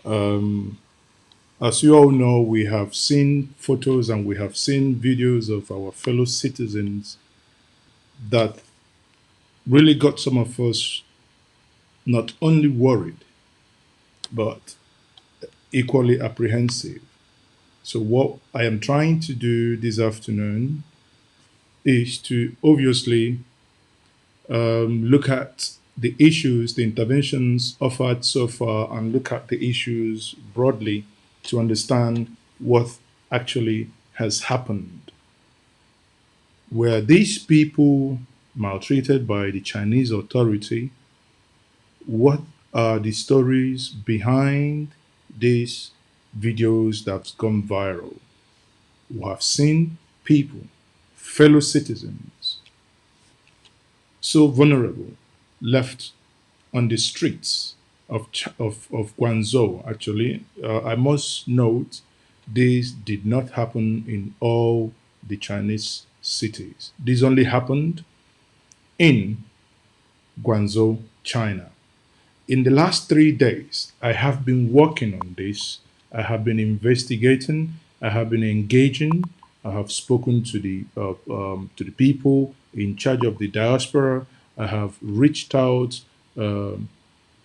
Um, as you all know, we have seen photos and we have seen videos of our fellow citizens that really got some of us not only worried, but equally apprehensive. So, what I am trying to do this afternoon is to obviously look at the issues, the interventions offered so far, and look at the issues broadly to understand what actually has happened. Were these people maltreated by the Chinese authority? What are the stories behind these videos that's gone viral? We have seen people, fellow citizens, so vulnerable, left on the streets of Guangzhou, actually. I must note this did not happen in all the Chinese cities. This only happened in Guangzhou, China. In the last 3 days, I have been working on this. I have been investigating. I have been engaging. I have spoken to the people in charge of the diaspora. I have reached out um,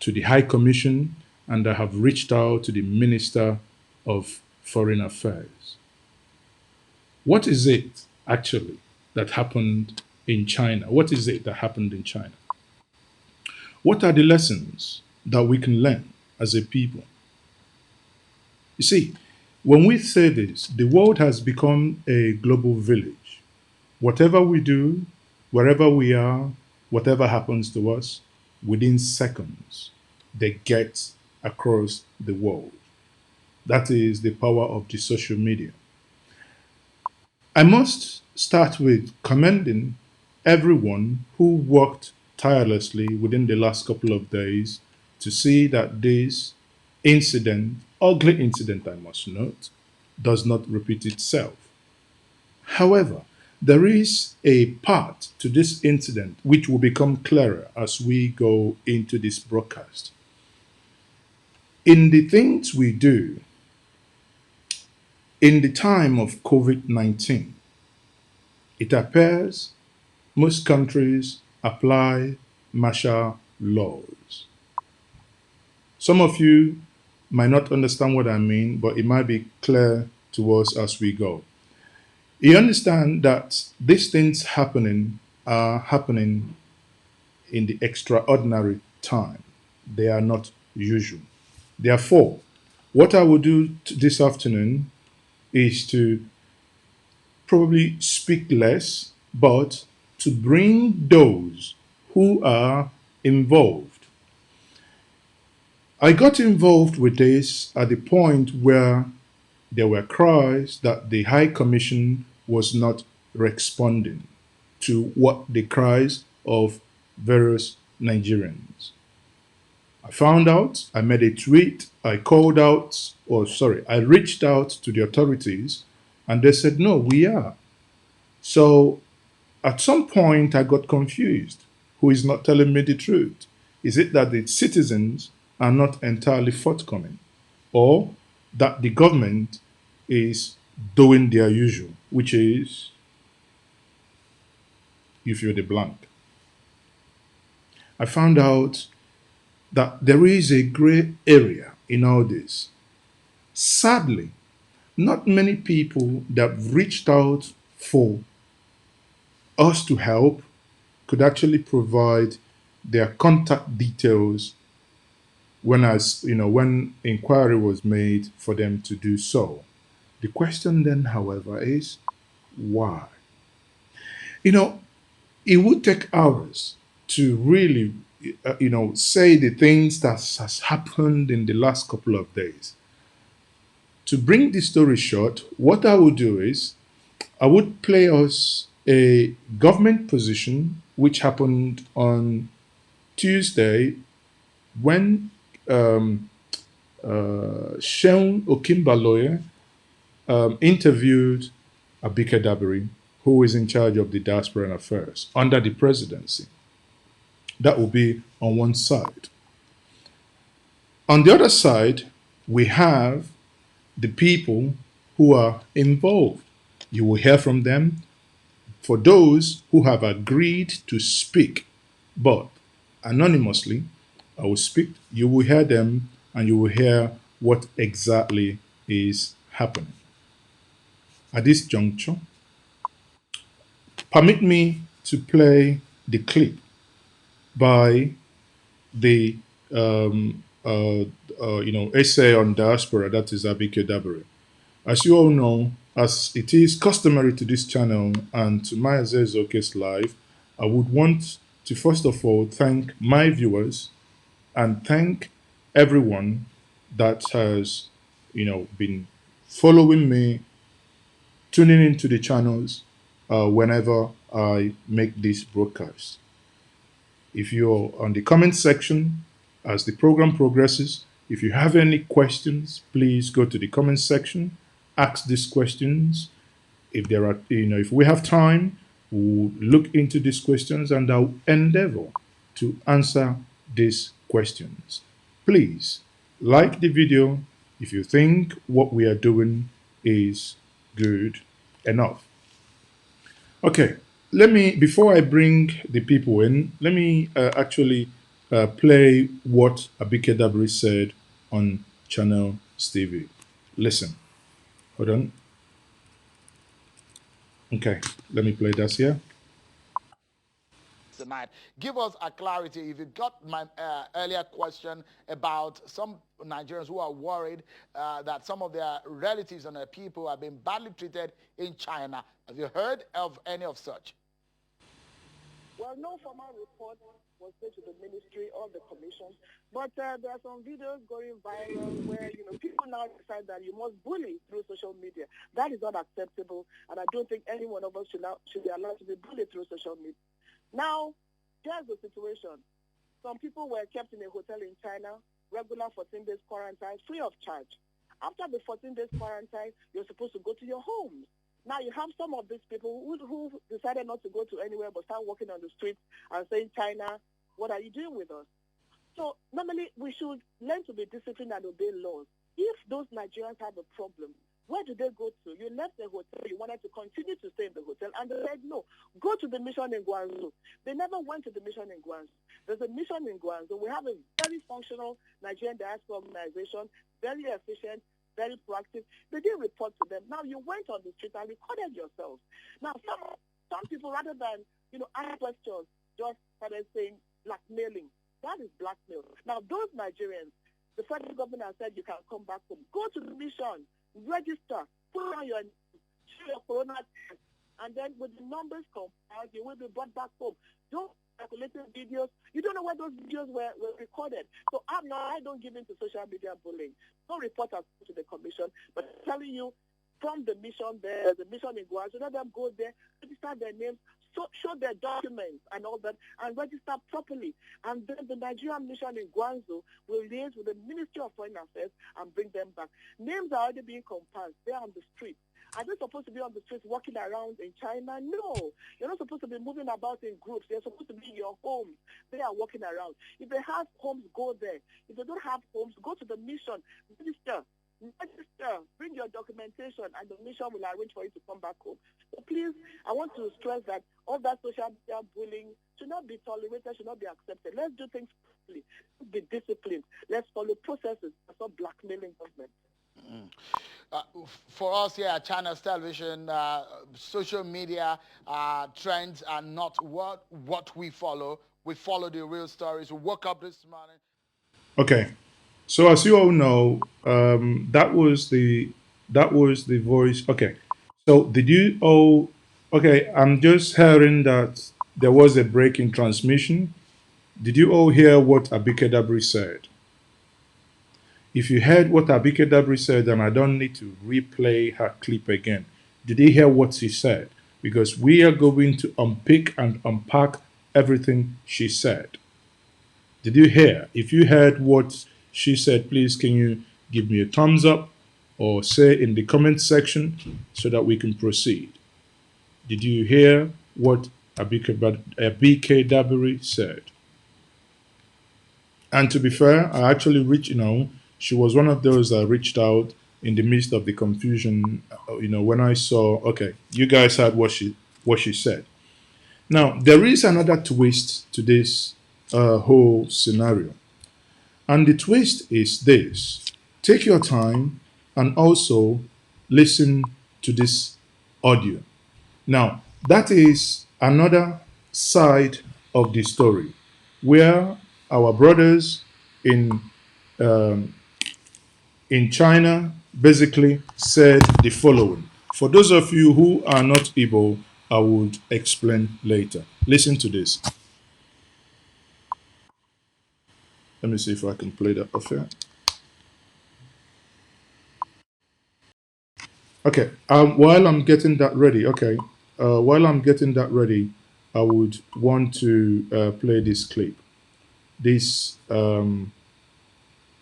to the High Commission, and I have reached out to the Minister of Foreign Affairs. What is it actually that happened in China? What is it that happened in China? What are the lessons that we can learn as a people? You see, when we say this, the world has become a global village. Whatever we do, wherever we are, whatever happens to us, within seconds, they get across the world. That is the power of the social media. I must start with commending everyone who worked tirelessly within the last couple of days to see that this incident, ugly incident, I must note, does not repeat itself. However, there is a part to this incident which will become clearer as we go into this broadcast. In the things we do in the time of COVID 19, it appears most countries apply martial laws. Some of you might not understand what I mean, but it might be clear to us as we go. You understand that these things happening are happening in the extraordinary time. They are not usual. Therefore, what I will do this afternoon is to probably speak less, but to bring those who are involved. I got involved with this at the point where there were cries that the High Commission was not responding to what the cries of various Nigerians. I found out, I made a tweet, I called out, or sorry, I reached out to the authorities and they said, no, we are. So at some point, I got confused. Who is not telling me the truth? Is it that the citizens are not entirely forthcoming, or that the government is doing their usual, which is you fill the blank? I found out that there is a gray area in all this. Sadly, not many people that reached out for us to help could actually provide their contact details when inquiry was made for them to do so. The question then, however, is why? You know, it would take hours to really, say the things that has happened in the last couple of days. To bring the story short, what I would do is I would play us a government position which happened on Tuesday when Seun Okimbaloye interviewed Abike Dabiri, who is in charge of the diaspora and affairs under the presidency. That will be on one side. On the other side, we have the people who are involved. You will hear from them. For those who have agreed to speak, but anonymously, I will speak, you will hear them and you will hear what exactly is happening. At this juncture, permit me to play the clip by the essay on diaspora, that is Abike Dabiri. As you all know, as it is customary to this channel and to MaaziEzeoke's live, I would want to first of all thank my viewers and thank everyone that has, been following me, tuning into the channels whenever I make this broadcast. If you're on the comment section as the program progresses, if you have any questions, please go to the comment section, ask these questions. If there are, if we have time, we'll look into these questions and I'll endeavor to answer these questions. Please like the video if you think what we are doing is good enough. Okay, before I bring the people in, let me actually play what Abike Dabiri said on Channel TV. Listen, hold on. Okay, let me play this here. Tonight, give us a clarity. If you got my earlier question about some Nigerians who are worried that some of their relatives and their people are being badly treated in China, have you heard of any of such? Well, no formal report was made to the ministry or the commission, but there are some videos going viral where people now decide that you must bully through social media. That is not acceptable, and I don't think any one of us should be allowed to be bullied through social media. Now, here's the situation. Some people were kept in a hotel in China, regular 14 days quarantine, free of charge. After the 14 days quarantine, you're supposed to go to your homes. Now you have some of these people who decided not to go to anywhere but start walking on the streets and saying, China, what are you doing with us? So normally we should learn to be disciplined and obey laws. If those Nigerians have a problem, where did they go to? You left the hotel, you wanted to continue to stay in the hotel, and they said, no, go to the mission in Guangzhou. They never went to the mission in Guangzhou. There's a mission in Guangzhou. We have a very functional Nigerian diaspora organization, very efficient, very proactive. They didn't report to them. Now you went on the street and recorded yourselves. Now some people, rather than ask questions, just started saying blackmailing. That is blackmail. Now those Nigerians, the federal government has said you can come back home. Go to the mission, register, put on your corona test, and then with the numbers compiled, you will be brought back home. Don't circulating videos. You don't know where those videos were recorded. So I don't give in to social media bullying. No reporters to the commission, but I'm telling you, from the mission there's a mission in Guangzhou. Let them go there, register their names, show their documents and all that, and register properly. And then the Nigerian mission in Guangzhou will liaise with the Ministry of Foreign Affairs and bring them back. Names are already being compiled. They're on the street. Are they supposed to be on the streets walking around in China? No. You're not supposed to be moving about in groups. You're supposed to be in your homes. They are walking around. If they have homes, go there. If they don't have homes, go to the mission. Register, bring your documentation, and the mission will arrange for you to come back home. So please, I want to stress that all that social media bullying should not be tolerated, should not be accepted. Let's do things properly. Let's be disciplined. Let's follow processes. That's not blackmailing government. For us here at Channels Television, social media trends are not what we follow. We follow the real stories. We woke up this morning. Okay, so as you all know, that was the voice. Okay, so did you all? Okay, I'm just hearing that there was a break in transmission. Did you all hear what Abike Dabiri said? If you heard what Abike Dabiri said, then I don't need to replay her clip again. Did you hear what she said? Because we are going to unpick and unpack everything she said. Did you hear? If you heard what she said, please can you give me a thumbs up or say in the comment section so that we can proceed. Did you hear what Abike Dabiri said? And to be fair, I actually reached, She was one of those that reached out in the midst of the confusion. When I saw, okay, you guys heard what she said. Now there is another twist to this whole scenario, and the twist is this: take your time and also listen to this audio. Now, that is another side of the story where our brothers in um, in China basically said the following. For those of you who are not Igbo, I would explain later. Listen to this. Let me see if I can play that off here. Okay. While I'm getting that ready, I would want to play this clip. This, you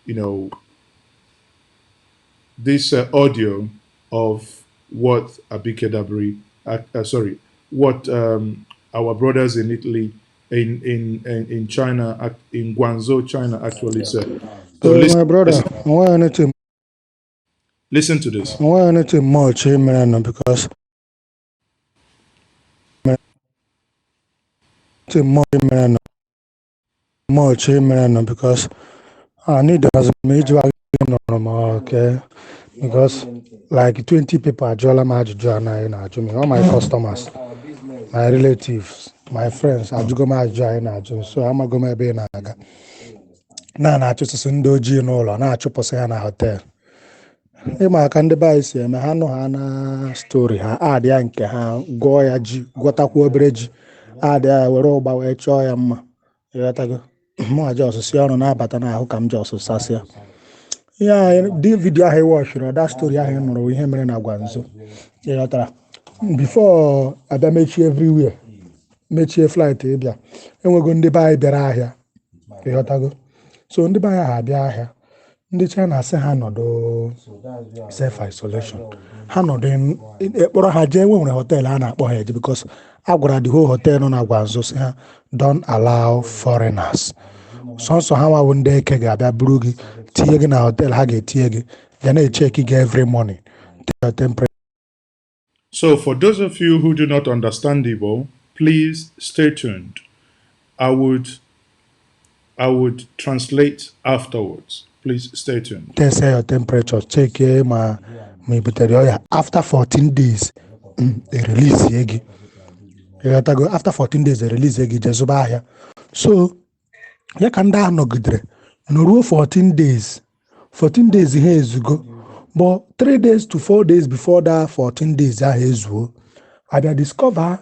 know, this audio of what Abike Dabiri, what our brothers in Italy, in China, in Guangzhou, China, actually said. So listen, My brother, listen, I want anything. listen to this. I want anything much, man, because much, man, because I need as major okay, because like 20 people are joining my join all my customers, my relatives, my friends, I go my join so I'm going to be in Aga. Na achụsịsị ndị ojii n'ụlọ na-achụpụsị ha na hotel. Ịma aka ndị be anyị si eme ha nụ ha na stori ha adị ya nke ha gụọ ya ji gwọtakwa obere ji adị ya were ụgba wee chọọ ya mma ịghọtago mụa ji ọsụsị ọrụ na-abata n'ahụ ka m ji ọsụsasịa ihe anyị dị vidio ahụ ịwọchiri ọda stori ahụ ị nụrụ ihe mere na Guangzhou ịghọtara bifo abịa mechie everywhere mechie flight ịbịa enwego ndị be anyị bịara ahịa ịghọtago so ndị be anyị ha abịa ahịa ndị China sị ha nọdụ self isolation ha nọdụ kpọrọ ha jee nwere hotel a na-akpọ ha eje because a gwara the whole hotel nọ na Guangzhou sị ha don't allow foreigners. Sọnsọ ha nwawo ndị eke ga-abịa buru gị tinye gị na hotel ha ga-etinye gị ga na-echeki gị every morning your temperature. So for those of you who do not understand Igbo, please stay tuned. I would translate afterwards. Please stay tuned. Test your temperature, check ma ibutere after 14 days they release ye. After 14 days they release ye jezuba ahịa. So ya ka ndị anọgidere n'ruo 14 days. 14 days ihe ezugo. But 3 days to 4 days before that 14 days ahụ ezuo, I discover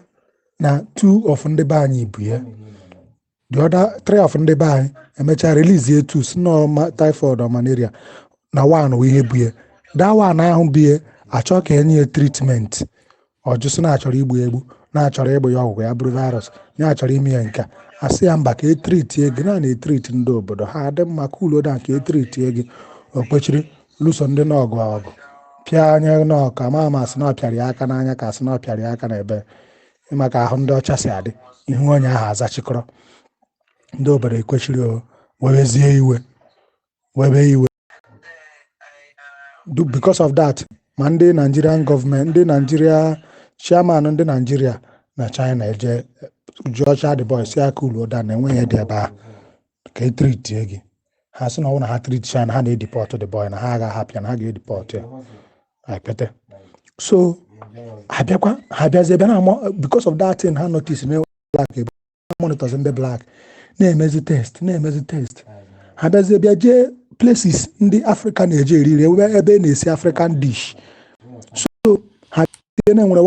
na 2 of ndị be anyị bụ ya. The other 3 of ndị be anyị emecha release ye 2 sno typhoid or malaria na 1 we ihe bụ ya. That one ahụ bụ ya achọ ka enye treatment ọ jụsị na achọrọ igbu egbu na achọrọ ịgba ya ọgwụgwọ ya bụrụ virus na achọrọ ime ya nke asị ya mba ka etreat gị na na-etreat ndị obodo ha dị mma cool down ka etreat gị okpechiri lụso ndị n'ọgụ pịa anya n'ọka ma asị na ọpịara ya aka n'anya ka asị na ọpịara ya aka n'ebe maka ahụ ndị ọcha si adị ihu onye ahụ azachikọrọ ndị obodo ekwechiri webezie iwe because of that ma ndị Nigerian government ndị Nigeria chairman ndị Nigeria na China eje jụọcha the boys ya cool down na enweghị dị ebe ahụ ka etreat gị ha sị na ọ na ha treat China ha na-edeport the boy na ha aga-ahapụ ya na ha ga-edeport ya akpete so ha bịazie ebe na because of that thing ha notice na black ebe monitors ndị black na-emezi test ha bịazie bịa jee places ndị Africa na-eje eriri ebe na-esi African dish so ha na-enwere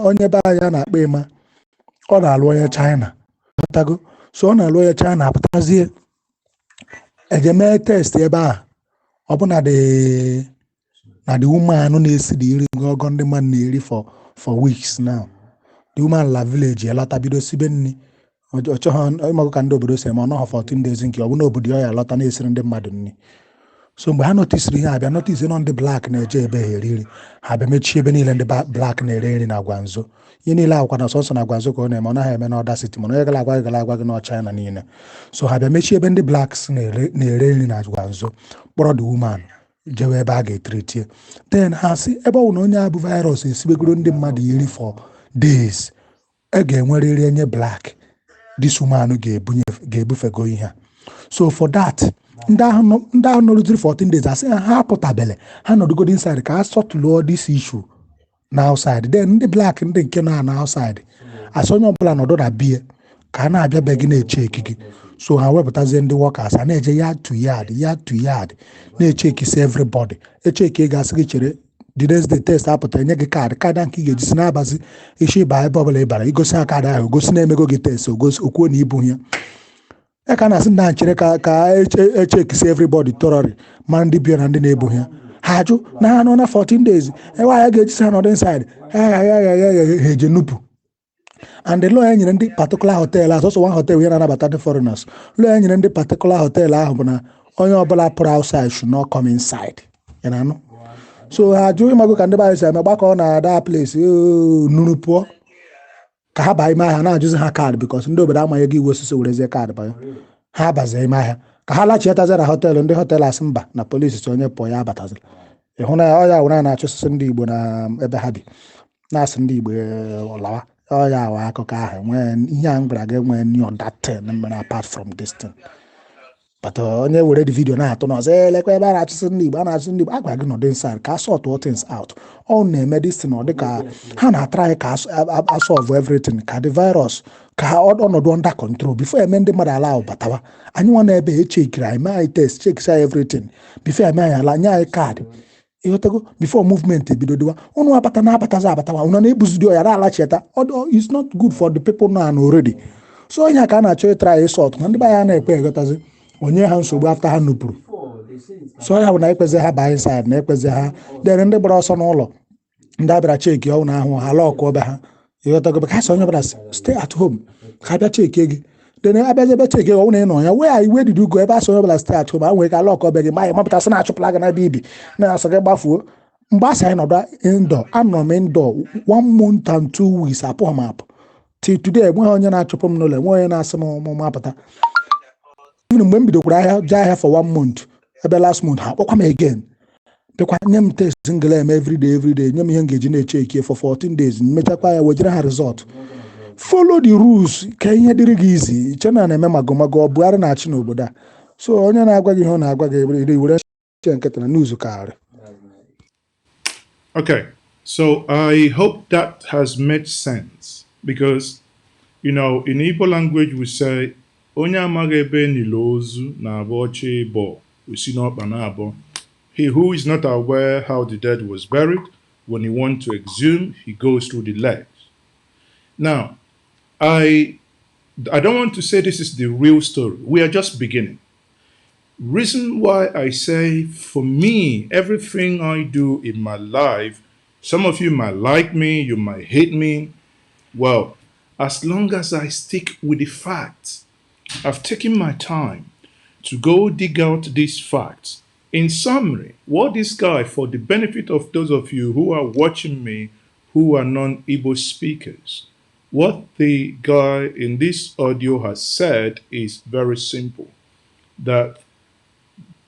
onye be anyị na-akpọ ịma ọ na-alụ onye China so ọ na-alụ onye China apụtazie ejeme test ebe a ọ bụ na the woman na-esi dị nri ogo ndị man na-eri for weeks now. The woman la village elata bido sibe nni ọchọghọ ịmagụ ka ndị obodo si eme ọ nọghọ 14 days nke ọ bụ na obodo ya lọta na-esiri ndị mmadụ nri So mgbe ha notisiri ihe abịa notice nọ ndị black na-eje ebe ha eri nri ha bịa mechie ebe niile ndị black na-ere nri na Guangzhou. Ihe niile akwụkwa na sọsọ na Guangzhou ka ọ na-eme, ọ naghị eme n'ọda city mana onye gara agwa gị na China niile. So ha bịa mechie ebe ndị blacks na-ere nri na Guangzhou, kpọrọ the woman jewe ebe a ga-etretie. Then ha si ebe ọ bụ na onye a bụ virus esibegoro ndị mmadụ iri for days, ga-enwerịrị enye black this woman ga-ebufego ihe a. So for that, ndị ahụ nọrụziri 14 days asị ha apụtabele, ha nọdụgoro inside ka ha sọtụlụọ this issue na outside. Then ndị black ndị nke na outside asị onye ọbụla nọdụ na bie ka a na-abịa be gị na-eche ekiki. So ha wepụtazie ndị workers a na-eje yard to yard na-echekisi everybody, echeki ga-asị gị chere the next day test apụta enye gị kaadị nke ị ga-eji si na-abazi isi ịba ebe ọbụla ịbara igosi ha kaadị ahụ gosi na-emego gị test okwuo na ibu ya. Ka na-asị ndị nchere ka echekisi everybody thoroughly ma ndị bịa na ndị na-ebu ha ajụ na ha nọ na 14 days ya ga-ejisi ha nọdụ inside ha eje nupu. And the law enyere ndị particular hotel asọsọ one hotel where na-anabata ndị foreigners, law enyere ndị particular hotel ahụ bụ na onye ọbụla pụrụ outside should not come inside. So ha jụ ịmago ka ndị be anyị si eme gbakọ na that place nuru pụọ ka ha baa ime ahịa na-ajụzi ha kaadị because ndị obodo amaghị ego iwe osisi werezie kaadị banye ha bazie ime ahịa ka ha lachietazi na họteelụ, ndị họteelụ asị mba na polisi si onye pụọ ya abatazila. Ịhụ na ọya wụra na-achụsịsị ndị Igbo na ebe ha dị na-asị ndị Igbo lawa ọya awa akụkọ ahụ nwee ihe a m gwara gị nwee new that thing mere apart from this thing. But onye were the video na-atụ na ọzọ elekwa ebe a na-achụsị ndị Igbo a gwara gị nọdụ inside ka sort all things out. Ọ na-eme this thing ọ dị ka ha na-atry ka solve everything ka the virus ka ọnọdụ under control before eme ndị mmadụ ala batawa. Anyị nwa na ebe echekiri anyị mee anyị test chekisa everything before eme anyị ala nye anyị kaadị ịghọtago before movement ebidodowa ụnụ abatawa ụnụ na-ebuzidi ya na-alachieta. It's not good for the people now already. So onye ka a na-achọ ịtry sort na ndị be ya na-ekpe egotazi onye ha nsogbu after ha nupụrụ. So ya bụ na ekpezi ha baa inside na ekpezi ha dere ndị gbara ọsọ n'ụlọ ndị abịara cheki ọnwụ na ahụ ha lọkụ ọbịa ha ịghọtago ka sị onye ọbụla stay at home ka abịa cheki gị then abịazi ebe cheki ọnwụ na ị nọ ya where did you go ebe asị onye ọbụla stay at home a nwere ka lọkụ ọbịa gị ma anyị mapụtasị na-achụpụla gị n'ebe ibi na-asọ gị gbafuo. Mgbe asị anyị nọdụ indoor anọ m indoor 1 month and 2 weeks apụghị m apụ till today enweghị onye na-achụpụ m n'ụlọ, enweghị onye na-asị m mapụta. Mgbe m bidokwara ahịa jee ahịa for 1 month ebe last month ha kpọkwa m again bịakwa nye m test ngala eme everyday nye m ihe m ga-eji na-eche eke for 14 days mechakwa ya wejere ha result. Follow the rules ka ihe dịrị gị izi chena na-eme magomago ọ Buhari na-achị n'obodo a. So onye na-agwa gị ihe ọ na-agwa gị were nkịta na news karị. Okay, so I hope that has made sense because in Igbo language we say onye amaghị ebe nilo ozu na-abụ ọchị ịbọ osi n'ọkpa na-abọ. He who is not aware how the dead was buried, when he wants to exhume, he goes through the legs. Now, I don't want to say this is the real story. We are just beginning. Reason why I say, for me, everything I do in my life, some of you might like me, you might hate me. Well, as long as I stick with the facts, I've taken my time to go dig out these facts. In summary, what this guy, for the benefit of those of you who are watching me who are non-Igbo speakers, what the guy in this audio has said is very simple. That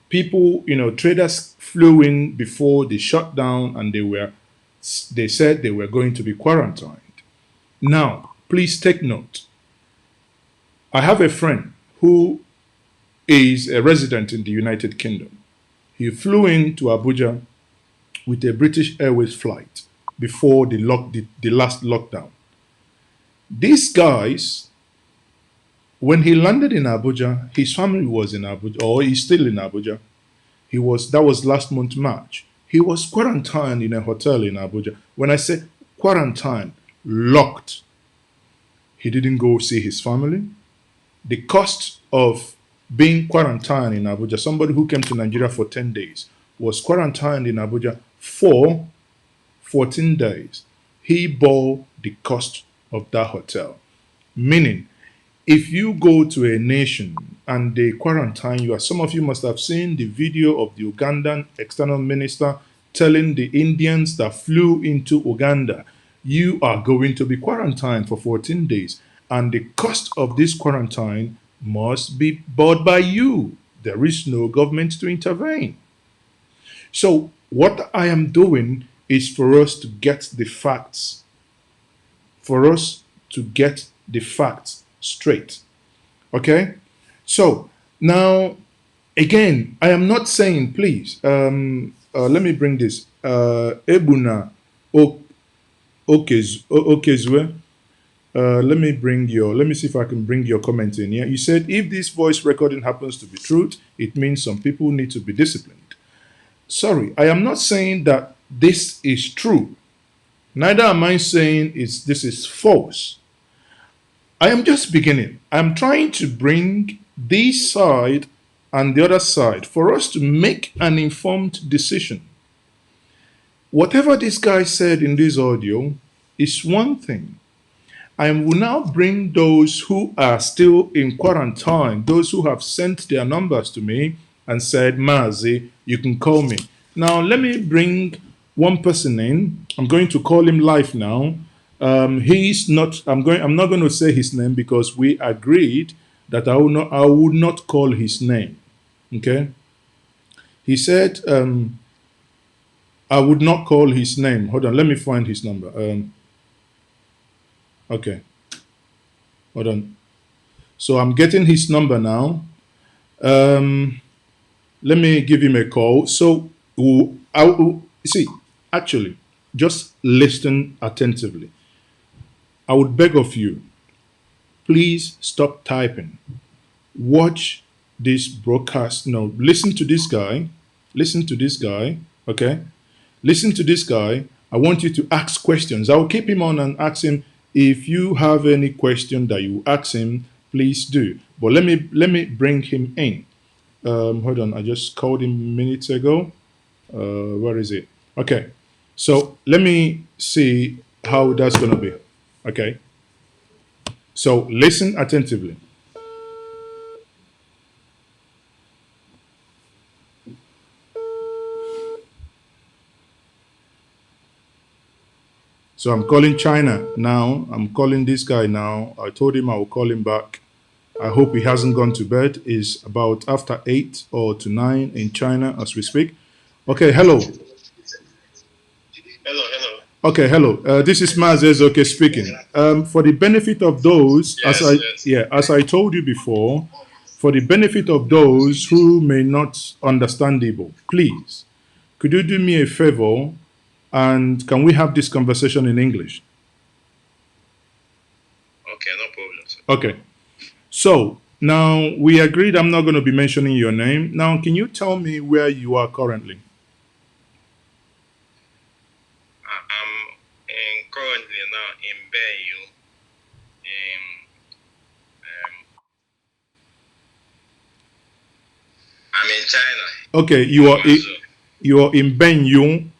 people, traders flew in before the shutdown and they said they were going to be quarantined. Now, please take note. I have a friend who is a resident in the United Kingdom. He flew into Abuja with a British Airways flight before the last lockdown. These guys, when he landed in Abuja, his family was in Abuja, or he's still in Abuja. That was last month, March. He was quarantined in a hotel in Abuja. When I say quarantine, locked. He didn't go see his family. The cost of being quarantined in Abuja, somebody who came to Nigeria for 10 days, was quarantined in Abuja for 14 days. He bore the cost of that hotel. Meaning, if you go to a nation and they quarantine you, as some of you must have seen the video of the Ugandan external minister telling the Indians that flew into Uganda, you are going to be quarantined for 14 days. And the cost of this quarantine must be bought by you. There is no government to intervene. So what I am doing is for us to get the facts, for us to get the facts straight. Okay? So now, again, I am not saying, please, let me bring this. Ebuna Okezwe. Let me see if I can bring your comment in here. You said if this voice recording happens to be truth, it means some people need to be disciplined. Sorry, I am not saying that this is true. Neither am I saying this is false. I am just beginning. I'm trying to bring this side and the other side for us to make an informed decision. Whatever this guy said in this audio is one thing. I will now bring those who are still in quarantine, those who have sent their numbers to me and said, Maazi, you can call me. Now, let me bring one person in. I'm going to call him live now. He's not, I'm not going to say his name because we agreed that I would not call his name. Okay? He said, I would not call his name. Hold on, let me find his number. Okay. Hold on. So I'm getting his number now. Let me give him a call. So see, actually, just listen attentively. I would beg of you, please stop typing. Watch this broadcast. No, listen to this guy. Listen to this guy. Okay? Listen to this guy. I want you to ask questions. I will keep him on and ask him. If you have any question that you ask him, please do. But let me bring him in. Hold on, I just called him minutes ago. Where is it? Okay, so let me see how that's gonna be. Okay, so listen attentively. So I'm calling China now. I'm calling this guy now. I told him I will call him back. I hope he hasn't gone to bed. It's about after 8 or to 9 in China as we speak. Okay, hello. Hello. Okay, hello. This is MaaziEzeoke speaking. For the benefit of those, as I told you before, for the benefit of those who may not understand Igbo, please, could you do me a favor? And can we have this conversation in English? Okay, no problem, sir. Okay. So, now we agreed I'm not going to be mentioning your name. Now, can you tell me where you are currently? I'm currently now in Benyu. I'm in China. Okay, you are in Benyu,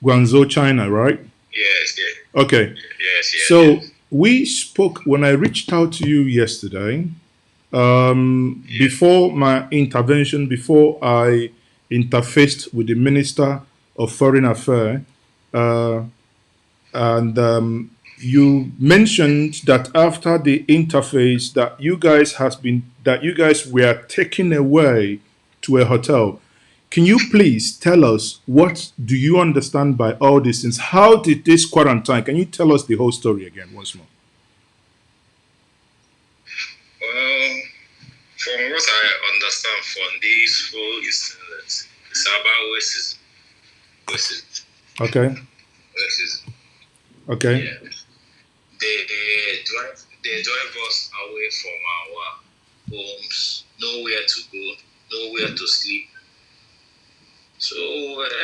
Guangzhou, China, right? Yes. Okay. Yes. So we spoke when I reached out to you yesterday. Before my intervention, before I interfaced with the Minister of Foreign Affairs, and you mentioned that after the interface that you guys were taken away to a hotel. Can you please tell us what do you understand by all these things? How did this quarantine? Can you tell us the whole story again once more? Well, from what I understand from this whole incident, it's about racism. Okay. Racism. Okay. Yeah. They drive us away from our homes, nowhere to go, nowhere to sleep. So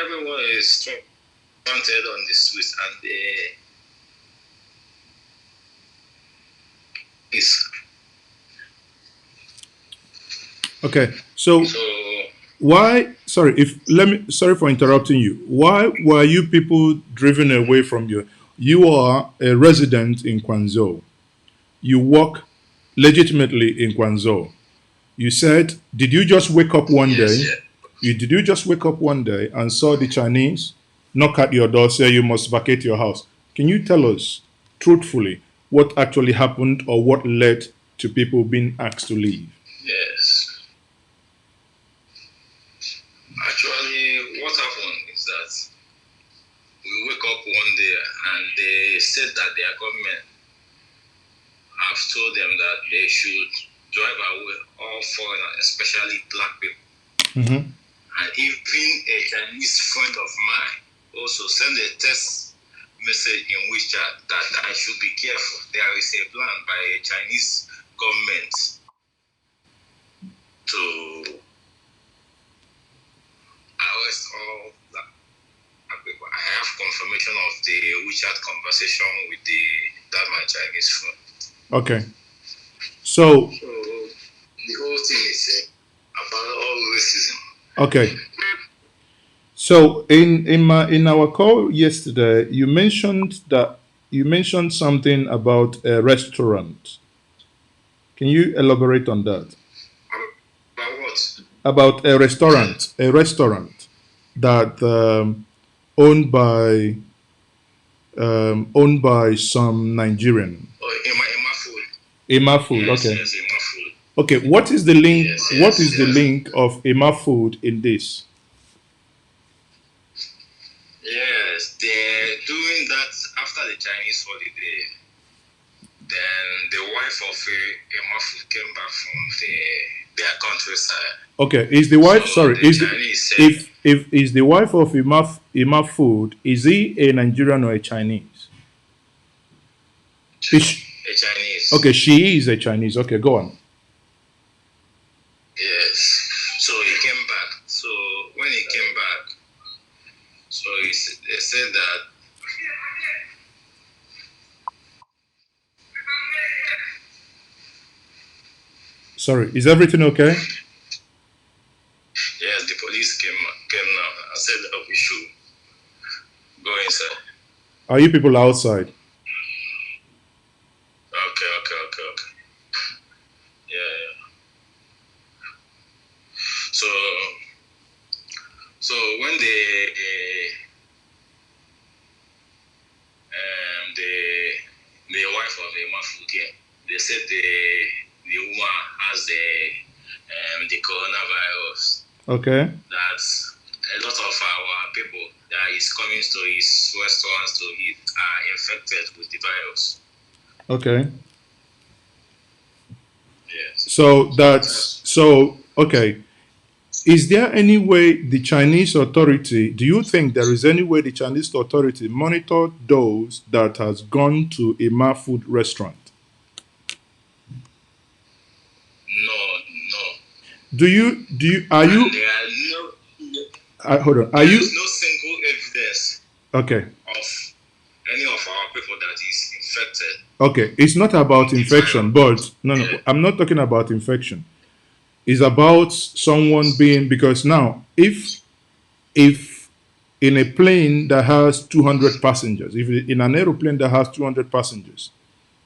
everyone is stranded on the streets, and is okay. So why? Sorry for interrupting you. Why were you people driven away from your? You are a resident in Guangzhou. You work. legitimately in Guangzhou. You said, did you just wake up one day? Did you just wake up one day and saw the Chinese knock at your door, say you must vacate your house? Can you tell us truthfully what actually happened or what led to people being asked to leave? Yes. Actually, what happened is that we wake up one day and they said that their government have told them that they should drive away all foreigners, especially black people. Mm-hmm. And even a Chinese friend of mine also sent a text message in WeChat that I should be careful. There is a plan by a Chinese government to arrest all black people. I have confirmation of the WeChat conversation with that my Chinese friend. Okay. So the whole thing is about all racism. okay. So in our call yesterday, you mentioned something about a restaurant. Can you elaborate on that? About what? About a restaurant that owned by some Nigerian. Oh, Emma Food. Emma Food. Yes, Okay. yes, Emma Food. Okay. What is the link? Yes, What is the yes. link of Emma Food in this? Yes, they're doing that after the Chinese holiday. Then the wife of Emma Food came back from their countryside. Okay, is the wife So the is Chinese said, if is the wife of Emma Food, is he a Nigerian or a Chinese? a Chinese. Okay, she is a Chinese. Okay, go on. Yes. So he came back. So when he came back, so they said that Sorry, is everything okay? yes, the police came now and said that we should go inside. Are you people outside? Okay. Yeah. So when the wife of Emma Food came, they said the woman has the coronavirus. Okay. That a lot of our people that is coming to his restaurants to eat are infected with the virus. Okay. Yes. Okay. Is there any way the Chinese authority, do you think there is any way the Chinese authority monitored those that has gone to Emma Food restaurant? No. Hold on. There is no single evidence okay of any of our people that is infected. Okay, it's not about infection, but no, I'm not talking about infection. It's about someone being, because now if in a plane that has 200 passengers, if in an aeroplane that has 200 passengers,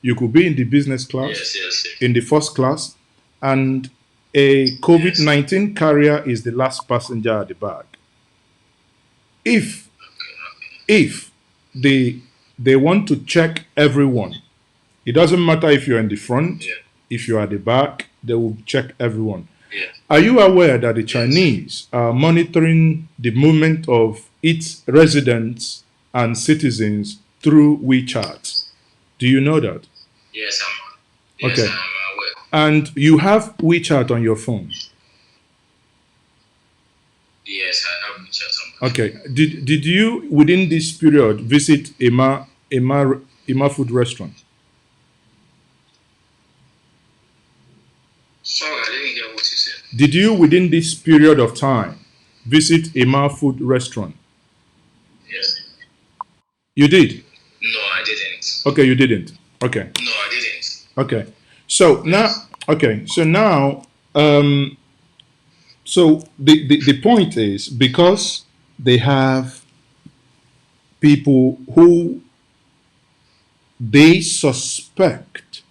you could be in the business class, in the first class, and a COVID-19 carrier is the last passenger at the back. If they want to check everyone, it doesn't matter if you're in the front, if you're at the back, they will check everyone. Are you aware that the Chinese are monitoring the movement of its residents and citizens through WeChat? Do you know that? Yes, I'm aware. And you have WeChat on your phone? Yes, I have WeChat on my phone. Okay. Did you, within this period, visit Emma Food restaurant? Sorry, I didn't hear what you said. Did you, within this period of time, visit Emma Food restaurant? Yes. You did? No, I didn't. Okay, you didn't. Okay. No, I didn't. Okay. So now, so the point is, because they have people who they suspect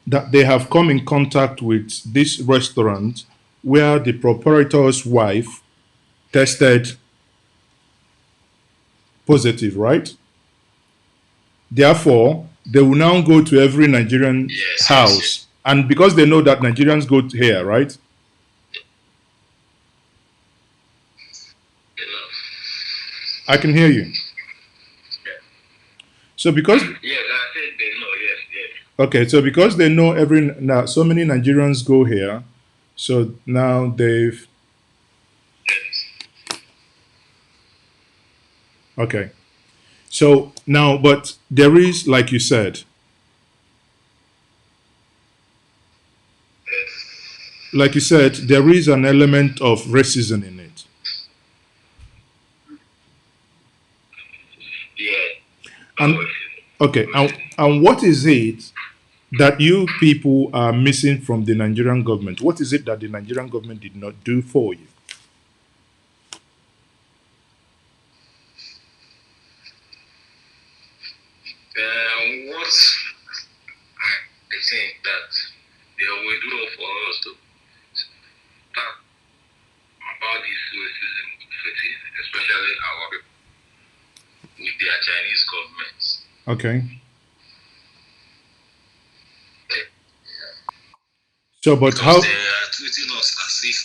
that they have come in contact with this restaurant where the proprietor's wife tested positive, right? Therefore, they will now go to every Nigerian house. And because they know that Nigerians go to here, right? I can hear you. So because I said they know, yes. okay, so because they know now so many Nigerians go here, so now they've okay. So now, but there is, like you said, there is an element of racism in it. Yeah. And okay, and what is it that you people are missing from the Nigerian government? What is it that the Nigerian government did not do for you? What I think that they will do for us to talk about this racism, especially our with their Chinese governments. Okay. So, but because how? they are treating us as if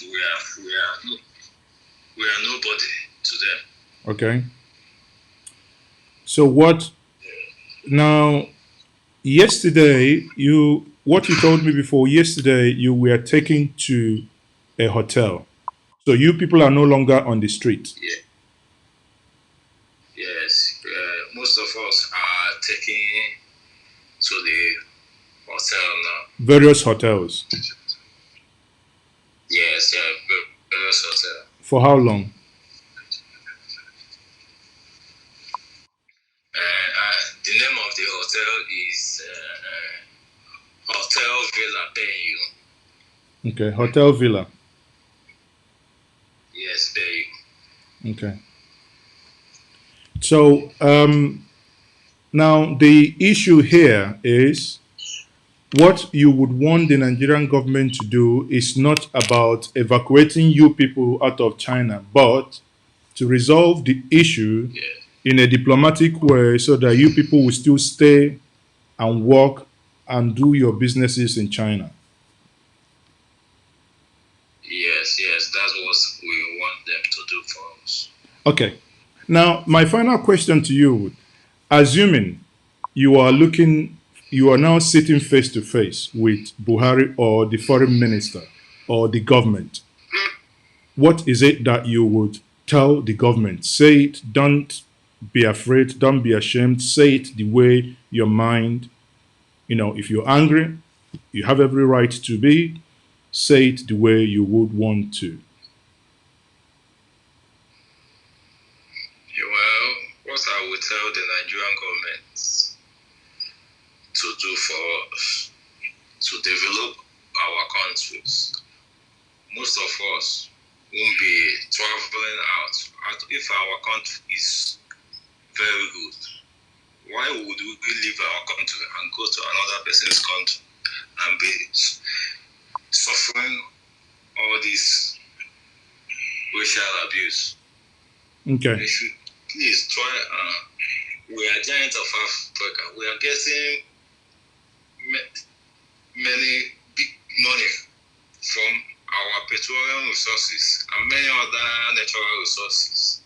we are nobody to them. Okay. So what? Now, yesterday what you told me before. Yesterday you were taken to a hotel. So you people are no longer on the street. Yeah. Yes. Most of us are taking to the hotel now. Various hotels. Yes, various hotels. For how long? The name of the hotel is Hotel Villa Benyu. Okay, Hotel Villa. Yes, Benyu. Okay. So now the issue here is what you would want the Nigerian government to do is not about evacuating you people out of China, but to resolve the issue in a diplomatic way so that you people will still stay and work and do your businesses in China. Yes, that's what we want them to do for us. Okay. Now, my final question to you, assuming you are now sitting face to face with Buhari or the foreign minister or the government, what is it that you would tell the government? Say it, don't be afraid, don't be ashamed, say it the way your mind, if you're angry, you have every right to be, say it the way you would want to. Well, what I would tell the Nigerian government to do for us, to develop our countries. Most of us won't be traveling out. If our country is very good, why would we leave our country and go to another person's country and be suffering all this racial abuse? Okay. We should please try. We are giants of Africa. We are getting many big money from our petroleum resources and many other natural resources.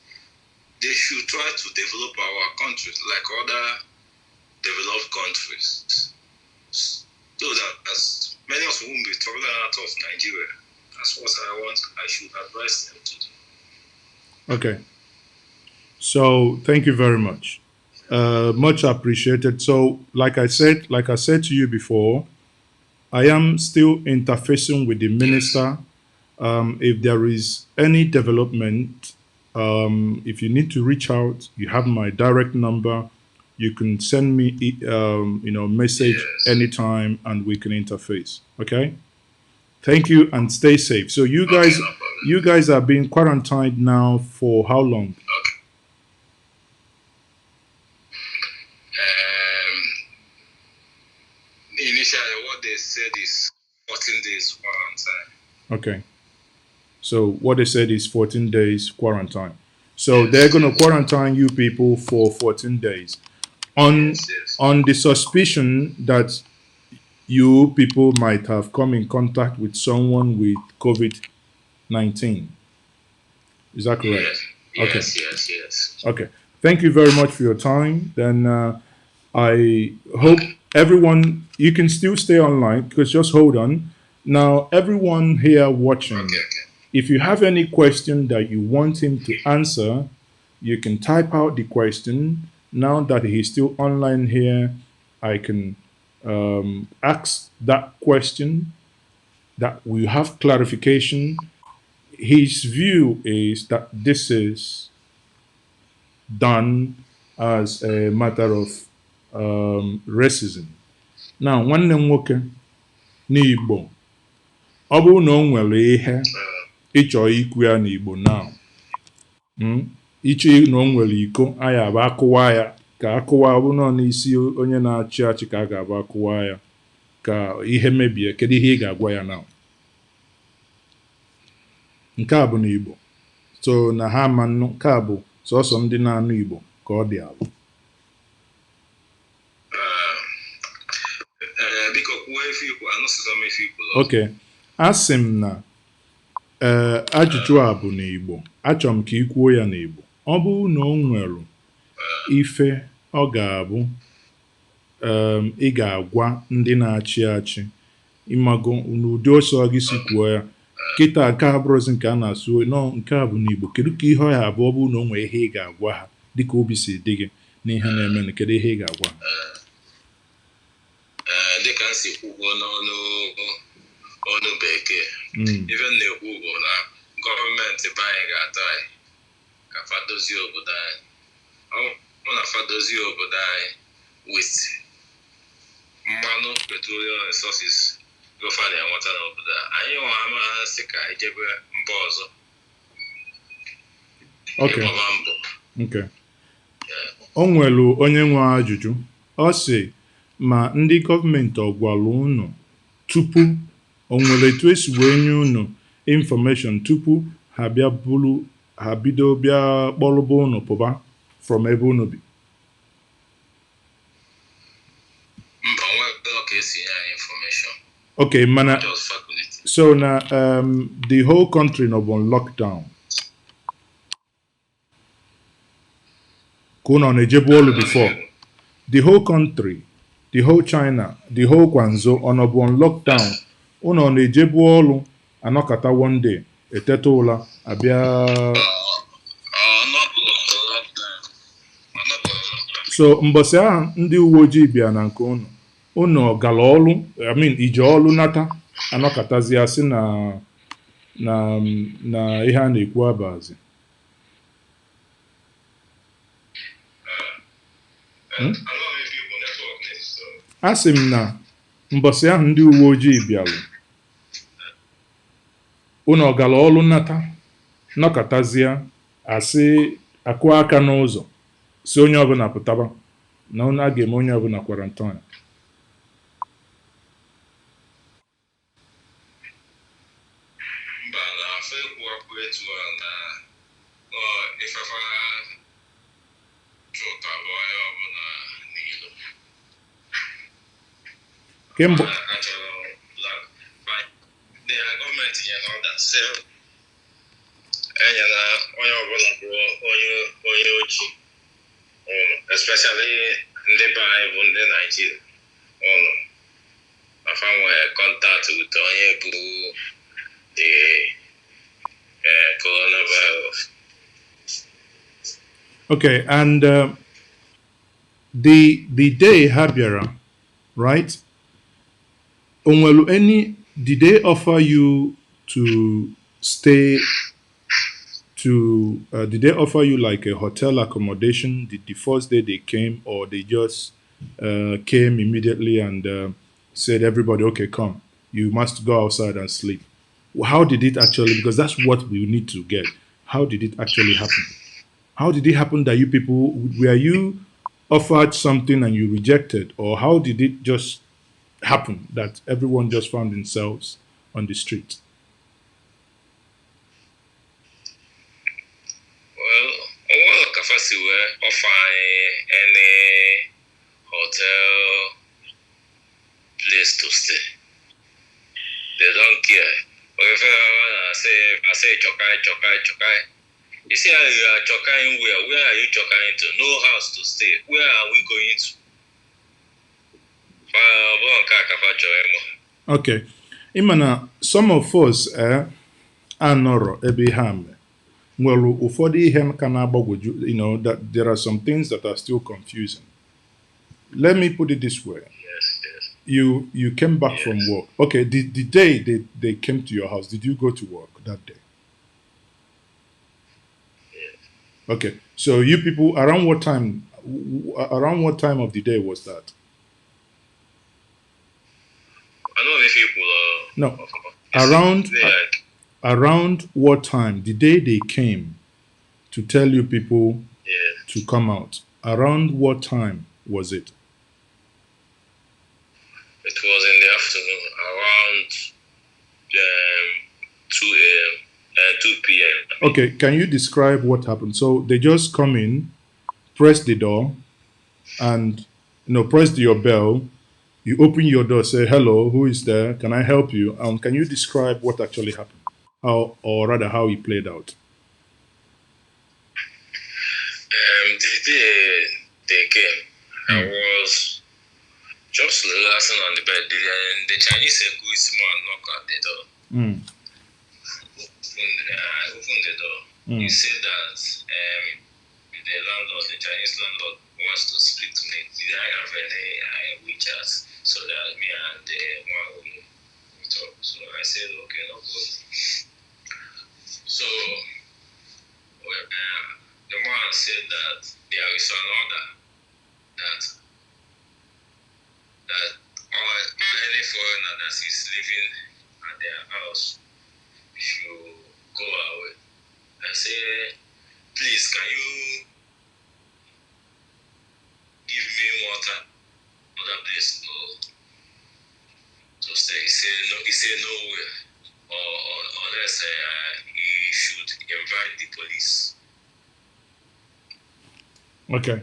They should try to develop our countries like other developed countries, so that as many of us won't be traveling out of Nigeria. That's what I should advise them to do. Okay. So thank you very much. Much appreciated. So like I said to you before, I am still interfacing with the minister. If there is any development, if you need to reach out, you have my direct number. You can send me, message anytime, and we can interface. Okay. Thank you, and stay safe. So you guys are being quarantined now for how long? Initially, what they they said is 14 days quarantine. Okay. So what they said is 14 days quarantine. So they're going to quarantine you people for 14 days on the suspicion that you people might have come in contact with someone with COVID-19. Is that correct? Yes, yes. Okay. Thank you very much for your time. Then I hope everyone, you can still stay online because just hold on. Now, everyone here watching, if you have any question that you want him to answer, you can type out the question. Now that he's still online here, I can ask that question that we have clarification. His view is that this is done as a matter of racism. Now, nwanne m nwoke n'Igbo, ọ bụrụ na o nwere ihe ịchọ ikwu ya n'Igbo now, iche na o nwere iko anyị abụ akụwa ya ka akụwa ọ bụrụ na n'isi onye na-achị achị ka a ga-abụ akụwa ya ka ihe mebie, kedu ihe ị ga-agwa ya now? Nke a bụ n'Igbo, so na ha ama nnụ, nke a bụ sọsọ ndị na-anụ Igbo ka ọ dị alụ. Okay, asị m na ajụjụ a bụ n'Igbo, achọrọ m ka ị kwuo ya n'Igbo. Ọ bụrụ na o nwere ife ọ ga-abụ ị ga-agwa ndị na-achị achị ịmago n'ụdị ọsọ gị si kwuo ya kịta, nke a bụrụzi nke a na-asụ nọ, nke a bụ n'Igbo. Kedu ka ihe ọ ya abụ ọ bụrụ na o nwere ihe ị ga-agwa ha dịka obi si dị gị n'ihe na-eme, kedu ihe ị ga-agwa ha? Dịka nsi kwuo n'ọnụ bekee, ife na-ekwu bụ na gọọmenti be anyị ga-atọ anyị ka fadozie obodo anyị. Ọ na fadozie obodo anyị with mmanụ petroleum resources gọvanọ enweta n'obodo anyị nwa amasị ka anyị jebe mba ọzọ. Okay. O nwere onye nwe ajụjụ, ọ sị ma ndị gọọmenti ọ gwara unu tupu o nwere etu esi wee nye unu information tupu ha bido bịa kpọrọba unu pụba from ebe unu bi? Okay, mana so na the whole country nọ on lockdown ka unu na-ejebu ọlụ before? The whole country, the whole China, the whole Guangzhou ọ bụ on lockdown, unu na-ejebu ọlụ anọkata one day eteta ụla abịa? So mbọsị ahụ ndị uwe ojii bịa na nke unu gara ọlụ, ije ọlụ nata anọkatazi asị na ihe a na-ekwu abazi? Asị m na mbọsị ahụ ndị uwe ojii bịarụ, unu gara ọlụ nata nọkọtazie asị akụ aka n'ụzọ si onye ọbụla pụtaba na unu a ga-eme onye ọbụla quarantine? Kemgbe gọọmenti nyere ọda sị enyela onye ọbụla bụ onye ochi, especially ndị be anyị bụ ndị Nigeria, afa nwere contact with onye bụ the coronavirus. Okay, and the day ha bịara, right? Did they offer you to stay did they offer you like a hotel accommodation the first day they came, or they just came immediately and said, everybody, okay, come, you must go outside and sleep? How did it actually, because that's what we need to get, how did it actually happen? How did it happen that you people, were you offered something and you rejected, or how did it just happen that everyone just found themselves on the street? Well, all Kafasi were offering any hotel place to stay. They don't care. But if I say chokai. You see, you are chokai where are you chokai to? No house to stay. Where are we going to? Okay. Imana, some of us anọrọ ebe ha mere. Nwere ụfọdụ ihe ka na-agbagwoju, that there are some things that are still confusing. Let me put it this way. Yes. You came back from work. Okay, the day they came to your house, did you go to work that day? Yes. Okay, so you people, around what time of the day was that? I know if people No, around what time, the day they came to tell you people to come out, around what time was it? It was in the afternoon, around 2 a.m. and 2 p.m. Okay, can you describe what happened? So they just come in, press the door, and press your bell. You open your door, say, "Hello, who is there? Can I help you?" Can you describe what actually happened? How it played out? The day they came, I was just relaxing on the bed. The Chinese policeman knocked at the door. I opened the door. He said that the Chinese landlord wants to speak to me. Did I have any WeChat so that me and the one will talk? So I said, okay, no problem. So the man said that there is an order that any foreigner that is living at their house should go away. I said, please, can you give me other place to stay? He said nowhere, unless he should invite the police. Okay.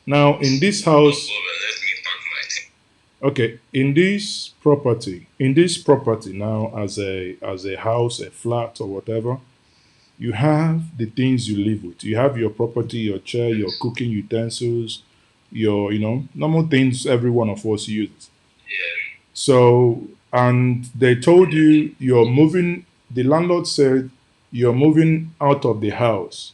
Now in this house, no problem, let me pack my thing. Okay, in this property now, as a house, a flat, or whatever, you have the things you live with. You have your property, your chair, your cooking utensils, your normal things every one of us uses. Yeah. So, and they told you you're moving. The landlord said you're moving out of the house.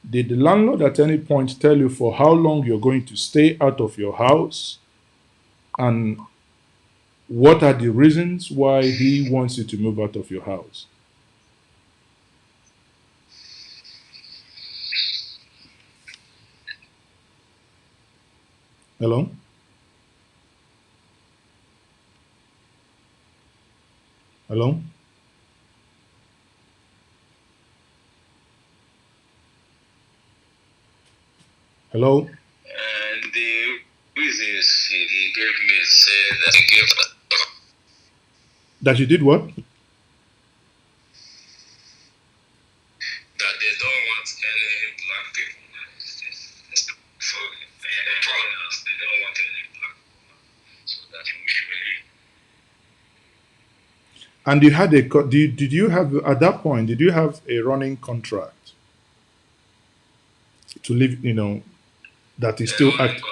Did the landlord at any point tell you for how long you're going to stay out of your house? And what are the reasons why he wants you to move out of your house? Hello? Hello? Hello? And the reasons he gave me said that he gave That you did what? that they don't want any black people. For foreigners, they don't want any black people. So that we should leave. And you had did you have, at that point, did you have a running contract to live, that is still active?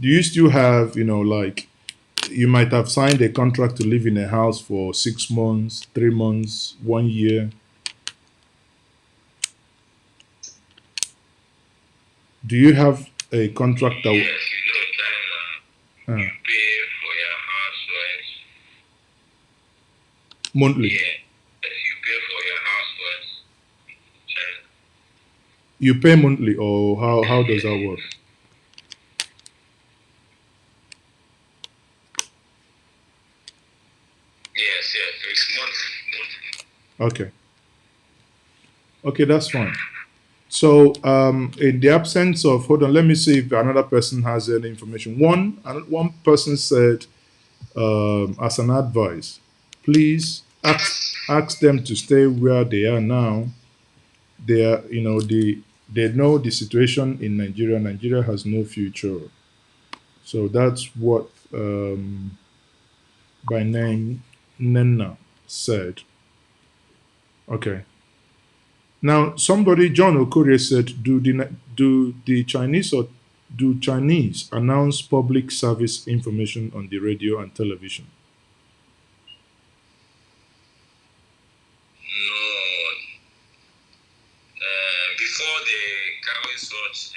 Do you still have, like, you might have signed a contract to live in a house for 6 months, 3 months, 1 year? Do you have a contract that... Yes, you pay for your house rent. Monthly? Yeah, you pay for your house rent. You pay monthly, or how does that work? Yes, it's monthly. Okay, that's fine. So, in the absence of, hold on, let me see if another person has any information. One person said as an advice, please ask them to stay where they are now. They are, they know the situation in Nigeria. Nigeria has no future. So that's what by name Nena said. Okay. Now somebody, John Okorie said, do the Chinese or do Chinese announce public service information on the radio and television? No, before they carry such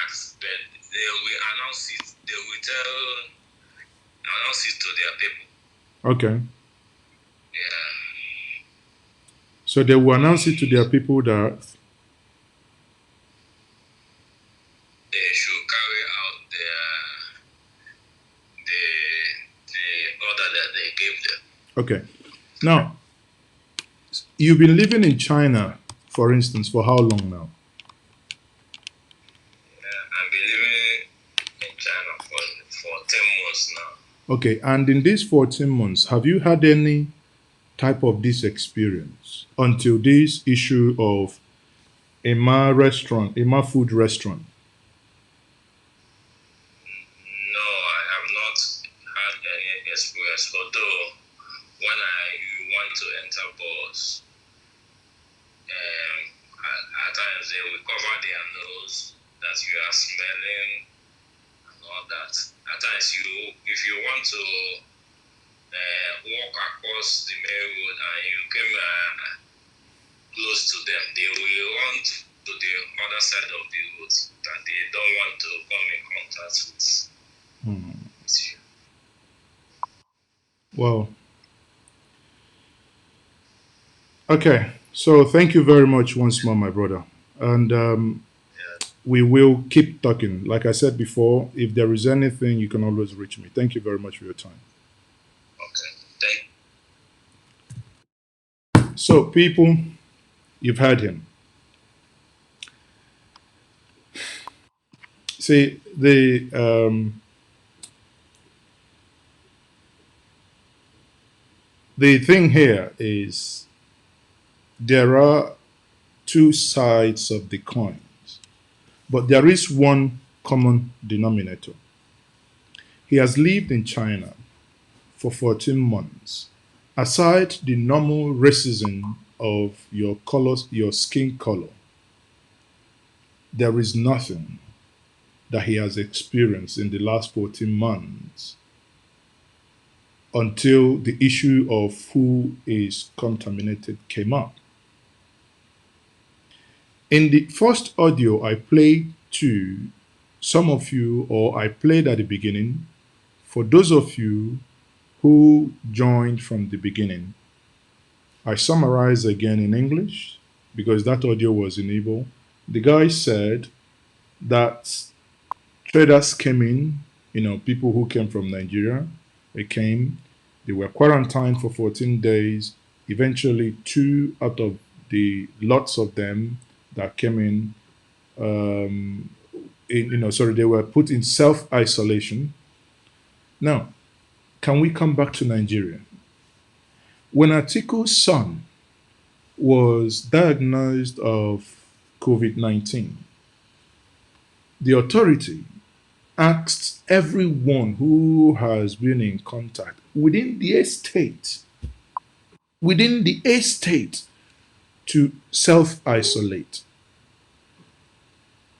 acts, but they will announce it. They will announce it to their people. Okay. Yeah, So they will announce it to their people that they should carry out the order that they gave them. okay. Now, you've been living in China, for instance, for how long now? I've been living in China for 10 months now. Okay, and in these 14 months, have you had any type of this experience until this issue of a Ma food restaurant? No, I have not had any experience. Although when you want to enter bus, at times they will cover their nose that you are smelling and all that. At times, if you want to walk across the main road and you came close to them, they will run to the other side of the road that they don't want to come in contact with you. Well, okay. So thank you very much once more, my brother. And we will keep talking. Like I said before, if there is anything, you can always reach me. Thank you very much for your time. Okay, So, people, you've heard him. See, the thing here is there are two sides of the coins, but there is one common denominator. He has lived in China for 14 months. Aside the normal racism of your colors, your skin color, there is nothing that he has experienced in the last 14 months until the issue of who is contaminated came up. In the first audio I played to some of you, or I played at the beginning, for those of you who joined from the beginning, I summarize again in English because that audio was in Igbo. The guy said that traders came in, people who came from Nigeria, they came, they were quarantined for 14 days. Eventually, 2 out of the lots of them that came in, they were put in self-isolation. Now, can we come back to Nigeria? When Atiku's son was diagnosed of COVID-19, the authority asked everyone who has been in contact within the estate to self-isolate.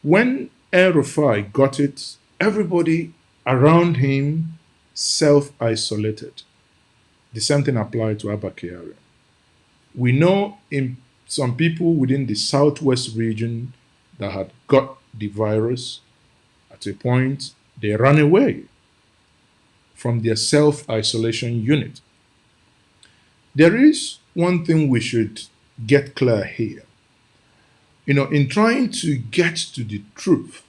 When El-Rufai got it, everybody around him self-isolated. The same thing applied to Abake. We know in some people within the southwest region that had got the virus, at a point they ran away from their self-isolation unit. There is one thing we should get clear here. In trying to get to the truth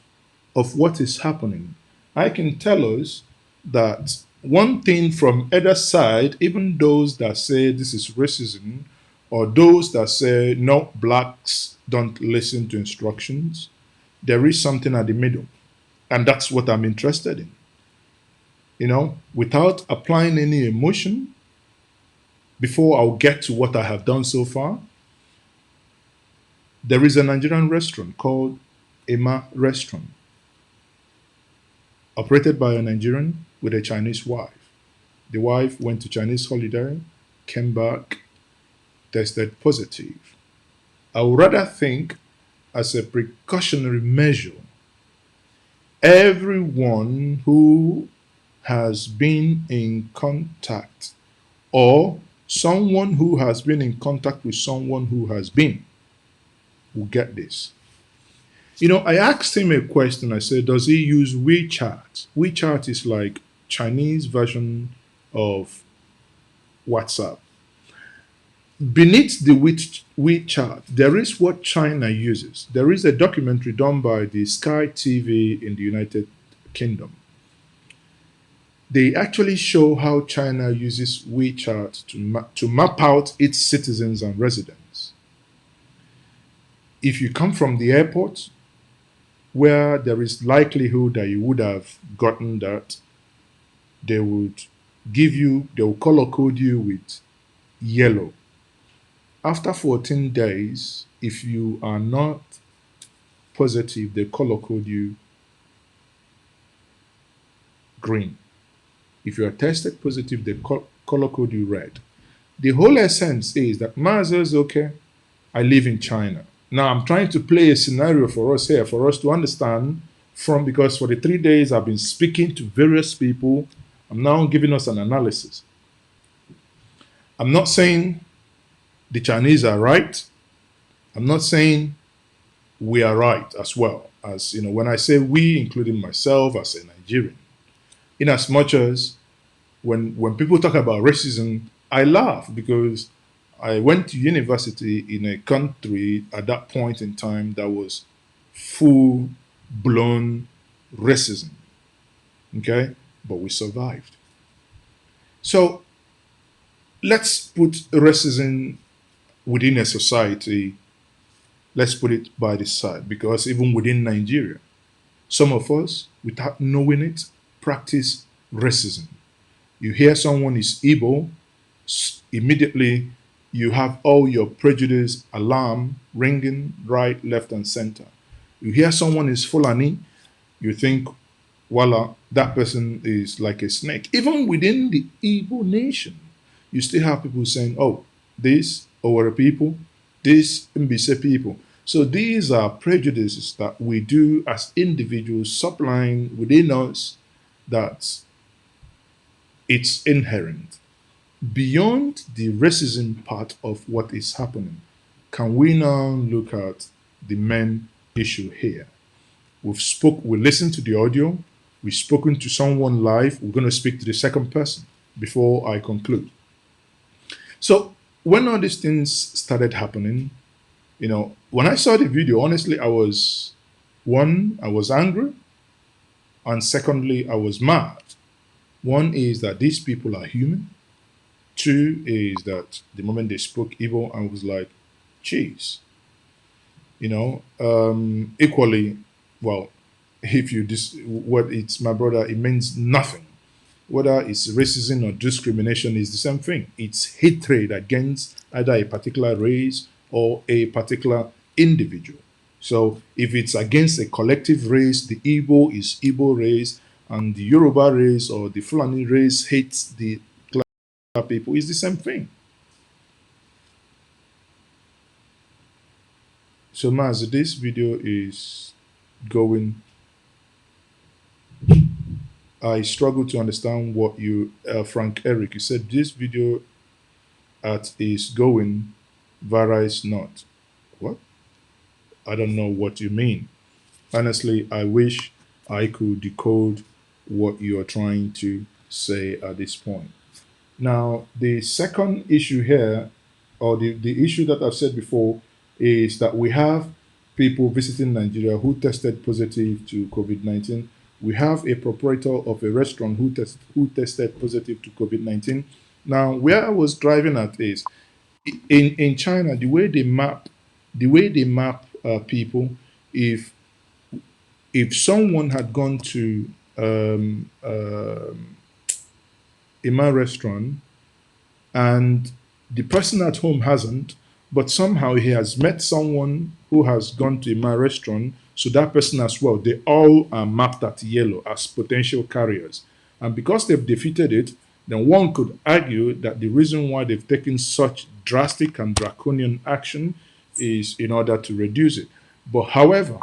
of what is happening, I can tell us that one thing from either side, even those that say this is racism, or those that say no, blacks don't listen to instructions, there is something at the middle. And that's what I'm interested in. Without applying any emotion, before I'll get to what I have done so far, there is a Nigerian restaurant called Emma Restaurant, operated by a Nigerian with a Chinese wife. The wife went to Chinese holiday, came back, tested positive. I would rather think, as a precautionary measure, everyone who has been in contact or someone who has been in contact with someone who has been will get this. I asked him a question. I said, does he use WeChat? WeChat is like Chinese version of WhatsApp. Beneath the WeChat, there is what China uses. There is a documentary done by the Sky TV in the United Kingdom. They actually show how China uses WeChat to map out its citizens and residents. If you come from the airport, where there is likelihood that you would have gotten that, they will color code you with yellow. After 14 days, if you are not positive, they color code you green. If you are tested positive, they color code you red. The whole essence is that MaaziEzeoke, I live in China. Now I'm trying to play a scenario for us here, for us to understand because for the 3 days I've been speaking to various people. I'm now giving us an analysis. I'm not saying the Chinese are right. I'm not saying we are right as well. As when I say we, including myself as a Nigerian, in as much as when people talk about racism, I laugh because I went to university in a country at that point in time that was full-blown racism. Okay? But we survived. So let's put racism within a society, let's put it by the side, because even within Nigeria, some of us, without knowing it, practice racism. You hear someone is Igbo, immediately you have all your prejudice alarm ringing right, left, and center. You hear someone is Fulani, you think, voila, that person is like a snake. Even within the Igbo nation, you still have people saying, oh, these Owere people, these Mbise people. So these are prejudices that we do as individuals, supplying within us, that it's inherent. Beyond the racism part of what is happening, can we now look at the main issue here? We listened to the audio, we've spoken to someone live, we're going to speak to the second person before I conclude. So when all these things started happening, when I saw the video, honestly, I was angry, and secondly, I was mad. One is that these people are human. Two is that the moment they spoke Igbo, I was like, geez. Equally, well, if you what it's my brother, it means nothing. Whether it's racism or discrimination is the same thing. It's hatred against either a particular race or a particular individual. So if it's against a collective race, the Igbo is Igbo race, and the Yoruba race or the Fulani race hates the people, is the same thing. So Maazi, this video is going. I struggle to understand what you, Frank Eric, you said this video is going, Vara is not. What? I don't know what you mean. Honestly, I wish I could decode what you are trying to say at this point. Now, the second issue here, or the issue that I've said before, is that we have people visiting Nigeria who tested positive to COVID-19. We have a proprietor of a restaurant who tested positive to COVID-19. Now, where I was driving at is in China, the way they map people, if if someone had gone to in my restaurant and the person at home hasn't, but somehow he has met someone who has gone to my restaurant, so that person as well, they all are marked at yellow as potential carriers. And because they've defeated it, then one could argue that the reason why they've taken such drastic and draconian action is in order to reduce it. But however,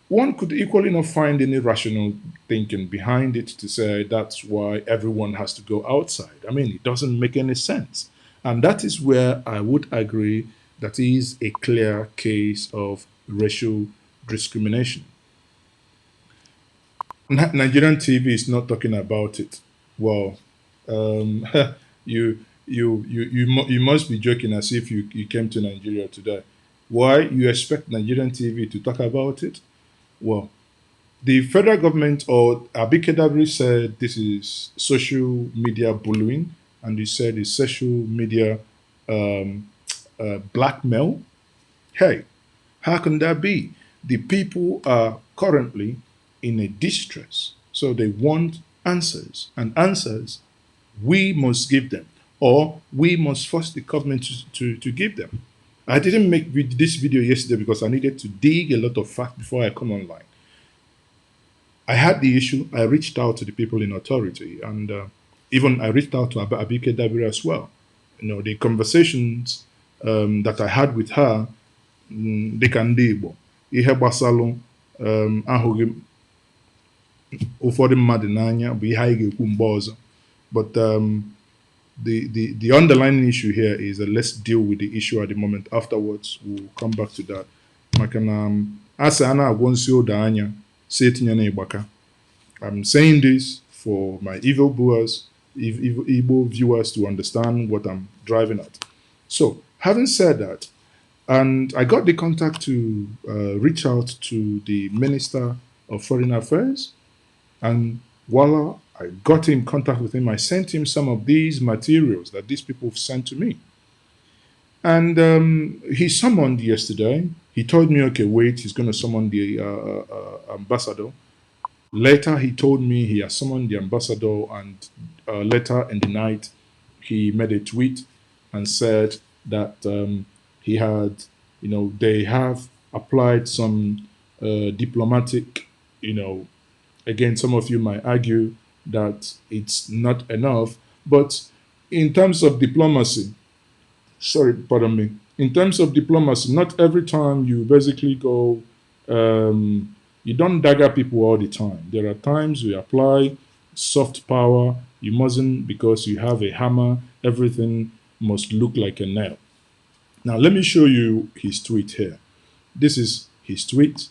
one could equally not find any rational thinking behind it to say that's why everyone has to go outside. I mean, it doesn't make any sense. And that is where I would agree that is a clear case of racial discrimination. Nigerian TV is not talking about it. Well, um, you must be joking as if you came to Nigeria today. Why you expect Nigerian TV to talk about it? Well, the federal government or Abike Dabiri said this is social media bullying, and he said it's social media um, blackmail. Hey, how can that be? The people are currently in a distress, so they want answers, and answers we must give them, or we must force the government to give them. I didn't make this video yesterday because I needed to dig a lot of facts before I come online. I had the issue. I reached out to the people in authority, and even I reached out to Abike Dabiri as well. You know, the conversations that I had with her, dịka ndị Igbo, ihe gbasalụ ahụghị ụfọdụ mmadụ n'anya bụ ihe anyị ga-ekwu mgbe ọzọ. But the underlying issue here is that let's deal with the issue at the moment. Afterwards, we'll come back to that. Maka na asị a na-agwọ nsi ụda anya si etinye na ịgbaka. I'm saying this for my evil viewers, Igbo viewers to understand what I'm driving at. So, having said that, and I got the contact to reach out to the Minister of Foreign Affairs, and voila, I got in contact with him. I sent him some of these materials that these people have sent to me. And he summoned yesterday. He told me, okay, wait, he's going to summon the ambassador. Later, he told me he has summoned the ambassador, and later in the night, he made a tweet and said that he had, you know, they have applied some diplomatic, you know, again, some of you might argue that it's not enough, but in terms of diplomacy, sorry, pardon me, in terms of diplomacy, not every time you basically go, you don't dagger people all the time. There are times you apply soft power. You mustn't, because you have a hammer, everything must look like a nail. Now, let me show you his tweet here. This is his tweet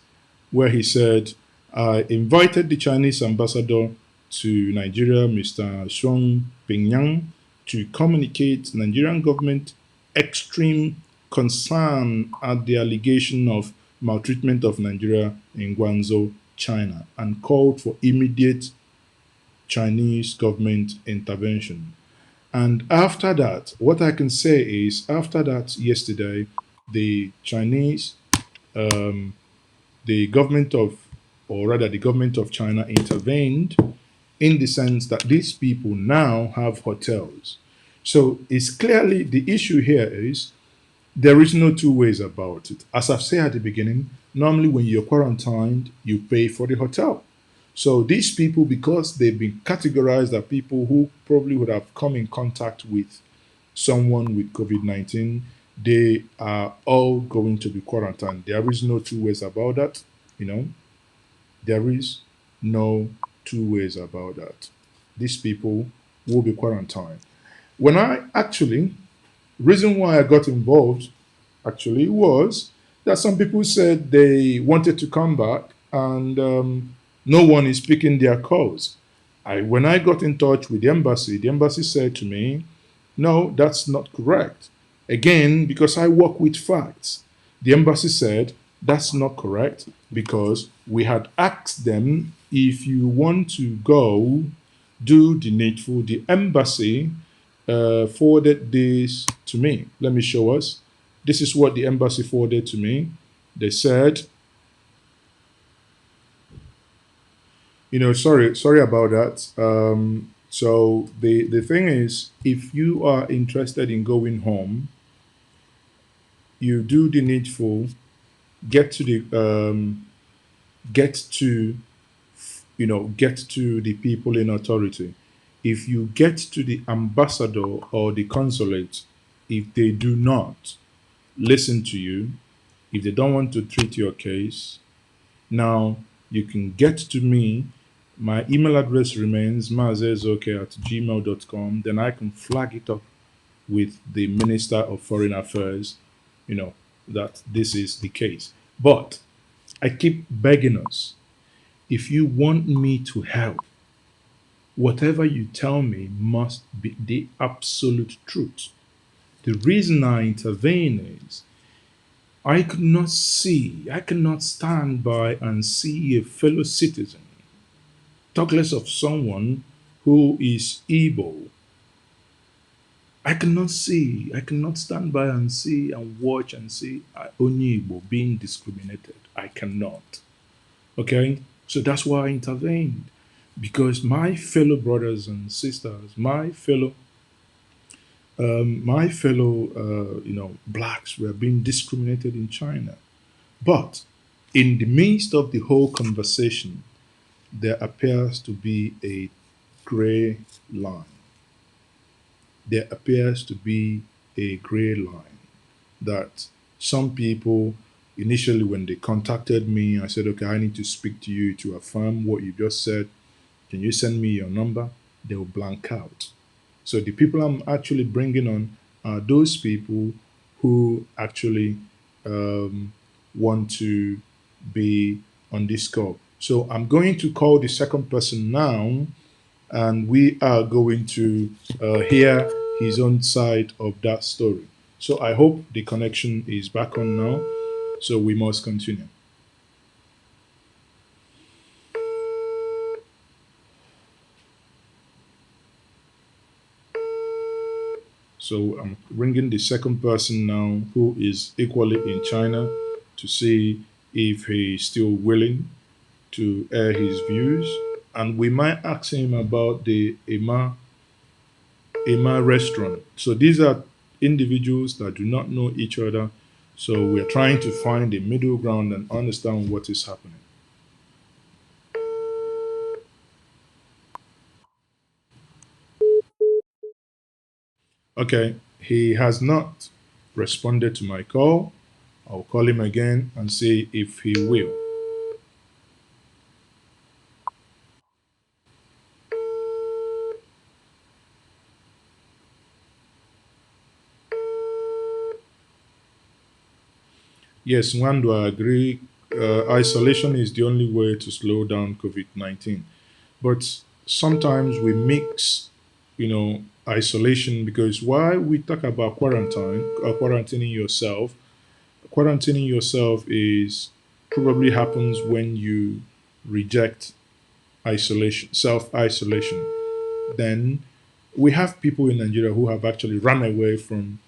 where he said, I invited the Chinese ambassador to Nigeria, Mr. Shuang Pingyang, to communicate Nigerian government extreme concern at the allegation of maltreatment of Nigeria in Guangzhou, China, and called for immediate Chinese government intervention. And after that, what I can say is, after that, yesterday, the Chinese, the government of, or rather the government of China intervened in the sense that these people now have hotels. So it's clearly, the issue here is, there is no two ways about it. As I've said at the beginning, normally when you're quarantined, you pay for the hotel. So these people, because they've been categorized as people who probably would have come in contact with someone with COVID-19, they are all going to be quarantined. There is no two ways about that, you know. There is no two ways about that. These people will be quarantined. When I actually, reason why I got involved actually was that some people said they wanted to come back, and no one is picking their calls. When I got in touch with the embassy said to me, no, that's not correct. Again, because I work with facts, the embassy said that's not correct because we had asked them, if you want to go, do the needful. The embassy forwarded this to me. Let me show us. This is what the embassy forwarded to me. They said, Sorry about that. So the thing is, if you are interested in going home, you do the needful, get to the get to get to the people in authority. If you get to the ambassador or the consulate, if they do not listen to you, if they don't want to treat your case, now you can get to me. My email address remains MaaziEzeoke@gmail.com. Then I can flag it up with the Minister of Foreign Affairs, you know, that this is the case. But I keep begging us, if you want me to help, whatever you tell me must be the absolute truth. The reason I intervene is I cannot stand by and see a fellow citizen, talk less of someone who is Igbo. I cannot stand by and see and watch and see Onye Igbo being discriminated. I cannot. Okay? So that's why I intervened. Because my fellow brothers and sisters, my fellow blacks were being discriminated in China. But in the midst of the whole conversation, there appears to be a gray line. There appears to be a gray line that some people, initially when they contacted me, I said, okay, I need to speak to you to affirm what you just said. Can you send me your number? They will blank out. So the people I'm actually bringing on are those people who actually want to be on this call. So I'm going to call the second person now, and we are going to hear his own side of that story. So I hope the connection is back on now. So we must continue. So I'm ringing the second person now who is equally in China to see if he is still willing to air his views. And we might ask him about the Ema restaurant. So these are individuals that do not know each other. So we're trying to find a middle ground and understand what is happening. Okay, he has not responded to my call. I'll call him again and see if he will. Yes, Nwandu, I agree. Isolation is the only way to slow down COVID-19. But sometimes we mix, isolation, because while we talk about quarantining yourself is probably happens when you reject isolation, self-isolation. Then we have people in Nigeria who have actually run away from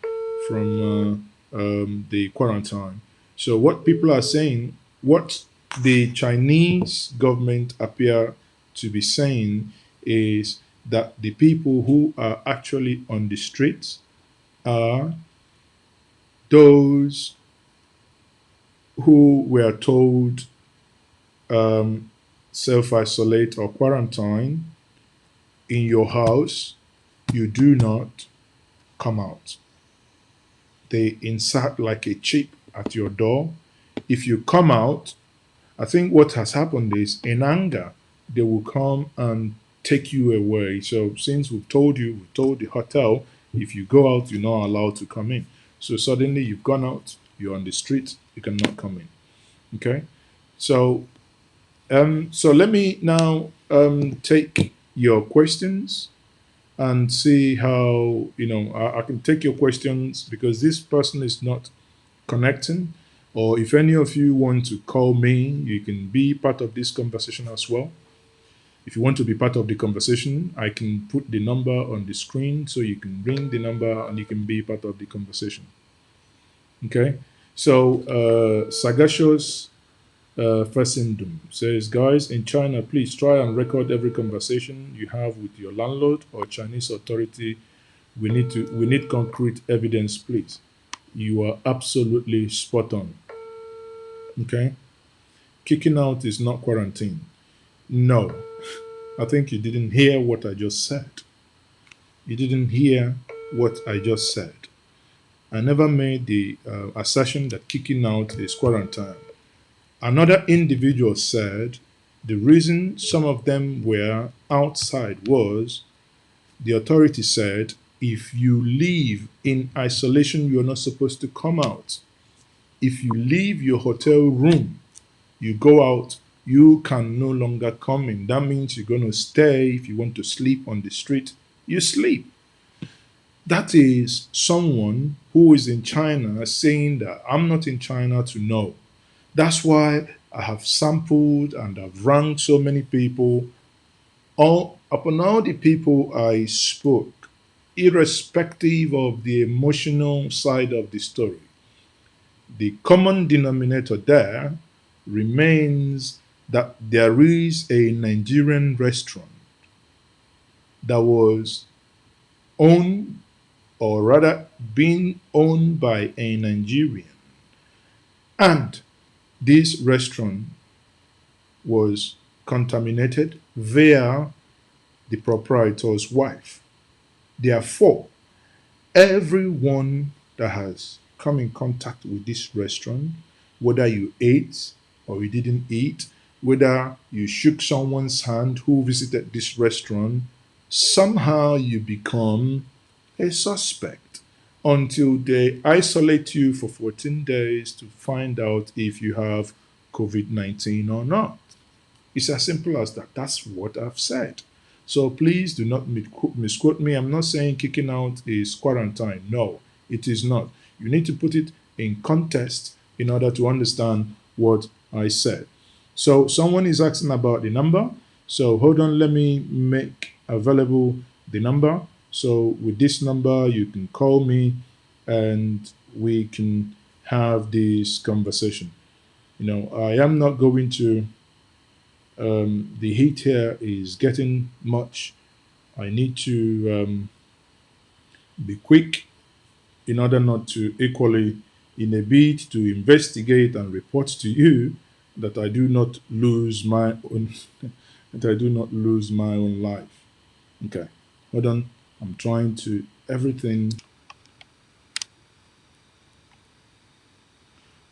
the quarantine. So what people are saying, what the Chinese government appear to be saying is that the people who are actually on the streets are those who were told self-isolate or quarantine in your house, you do not come out. They insert like a chip at your door. If you come out, I think what has happened is in anger, they will come and take you away. So since we told the hotel, if you go out, you're not allowed to come in. So suddenly you've gone out, you're on the street, you cannot come in. Okay. So let me now take your questions and see how I can take your questions because this person is not connecting. Or if any of you want to call me, you can be part of this conversation as well. If you want to be part of the conversation, I can put the number on the screen so you can ring the number and you can be part of the conversation. Okay. So Sagacious Fesendum says, guys, in China, please try and record every conversation you have with your landlord or Chinese authority. We need concrete evidence, please. You are absolutely spot on. Okay? Kicking out is not quarantine. No. I think you didn't hear what I just said. You didn't hear what I just said. I never made the assertion that kicking out is quarantine. Another individual said the reason some of them were outside was the authority said if you live in isolation, you're not supposed to come out. If you leave your hotel room, you go out, you can no longer come in. That means you're going to stay. If you want to sleep on the street, you sleep. That is someone who is in China saying that I'm not in China to know. That's why I have sampled and I've ranked so many people. Upon all the people I spoke, irrespective of the emotional side of the story, the common denominator there remains that there is a Nigerian restaurant that was owned, or rather being owned by a Nigerian. And this restaurant was contaminated via the proprietor's wife. Therefore, everyone that has come in contact with this restaurant, whether you ate or you didn't eat, whether you shook someone's hand who visited this restaurant, somehow you become a suspect until they isolate you for 14 days to find out if you have COVID 19 or not. It's as simple as that. That's what I've said. So please do not misquote me. I'm not saying kicking out is quarantine. No, it is not. You need to put it in context in order to understand what I said. So someone is asking about the number. So hold on, let me make available the number. So with this number, you can call me and we can have this conversation. You know, I am not going to the heat here is getting much. I need to be quick in order not to equally, in a bid to investigate and report to you, that I do not lose my own that I do not lose my own life. Okay, hold on. I'm trying to everything.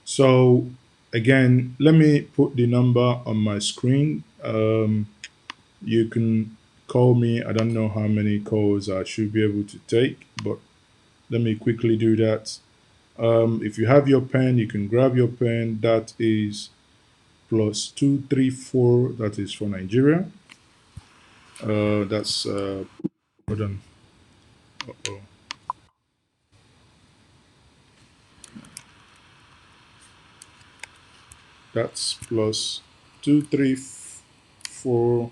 So again, let me put the number on my screen. You can call me. I don't know how many calls I should be able to take, but let me quickly do that. If you have your pen, you can grab your pen. That is +234. That is for Nigeria. That's hold on. Uh-oh. That's +234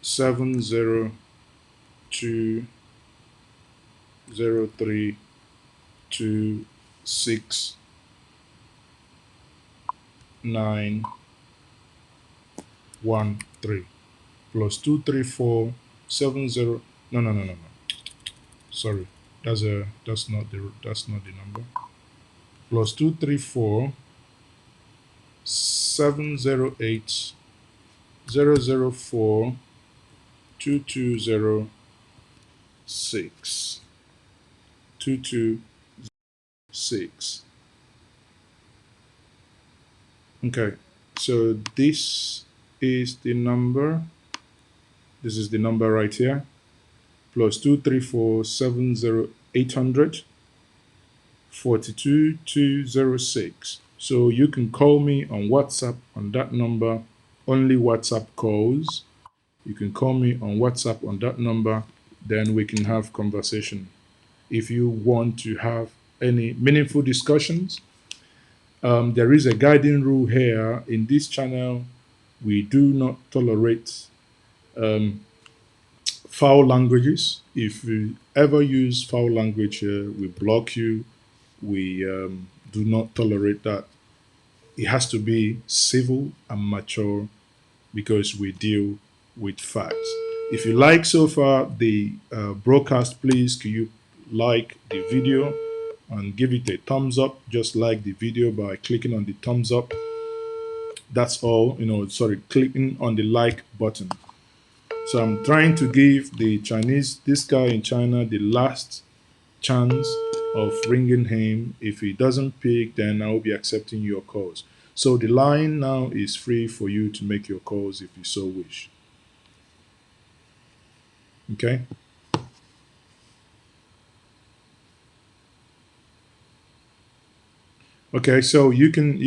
702 +234 70. No. Sorry, that's not the number. +234 708 004 2206 226. Okay, so this is the number. This is the number right here. +234 70800 42206. So you can call me on WhatsApp on that number. Only WhatsApp calls. You can call me on WhatsApp on that number. Then we can have conversation. If you want to have any meaningful discussions, there is a guiding rule here in this channel. We do not tolerate foul languages. If you ever use foul language here, we block you. We do not tolerate that. it has to be civil and mature because we deal with facts. If you like so far the broadcast, please can you like the video and give it a thumbs up. Just like the video by clicking on the thumbs up. That's all, clicking on the like button. So I'm trying to give this guy in China, the last chance of ringing him. If he doesn't pick, then I'll be accepting your calls. So the line now is free for you to make your calls if you so wish. Okay. Okay, so you can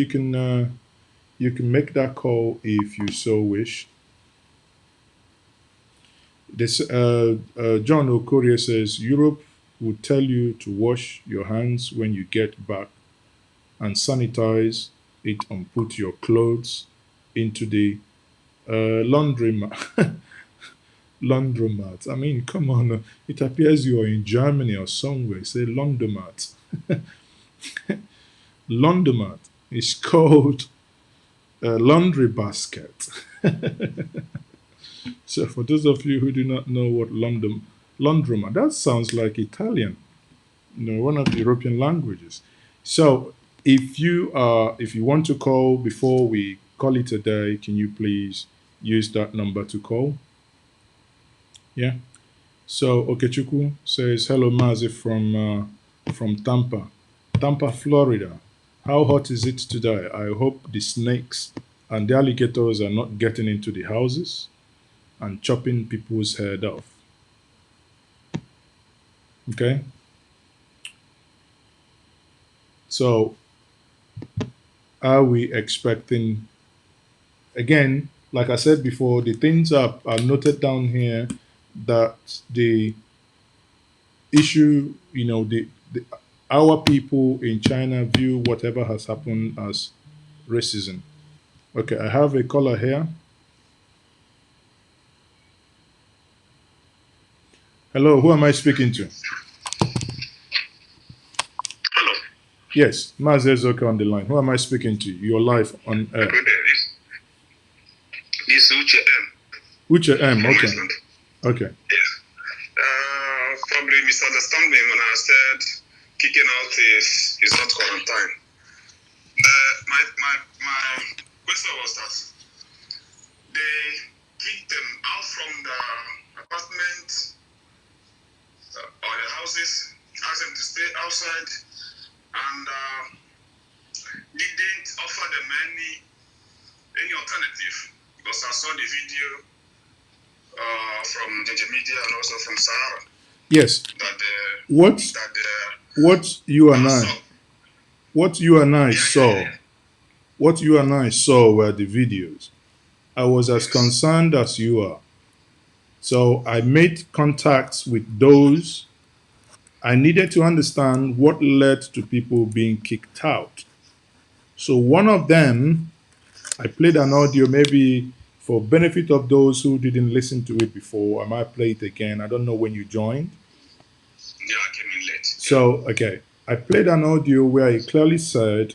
make that call if you so wish. This John Okorie says Europe would tell you to wash your hands when you get back and sanitize it and put your clothes into the laundromat. Laundromat. I mean, come on. It appears you are in Germany or somewhere. Say laundromat. Laundromat is called a laundry basket. So for those of you who do not know what laundromat, that sounds like Italian, one of the European languages. So if you want to call before we call it a day, can you please use that number to call? Yeah. So Okechukwu says, hello Maazi from Tampa, Florida. How hot is it today? I hope the snakes and the alligators are not getting into the houses and chopping people's head off. Okay. So are we expecting, again, like I said before, the things are noted down here that the issue, our people in China view whatever has happened as racism. Okay, I have a caller here. Hello, who am I speaking to? Hello. Yes, MaaziEzeoke on the line. Who am I speaking to? You're live on air. This is Uche M. Uche M, okay. Okay. Yes. Probably misunderstanding when I said kicking out is not quarantine. My question was that they kicked them out from the apartment or the houses, asked them to stay outside, and didn't offer them any alternative. Because I saw the video from Njenje Media and also from Sahara. Yes. What you and I saw were the videos. I was as concerned as you are. So I made contacts with those. I needed to understand what led to people being kicked out. So one of them, I played an audio, maybe for benefit of those who didn't listen to it before. I might play it again. I don't know when you joined. Yeah, I came in late. So, okay. I played an audio where he clearly said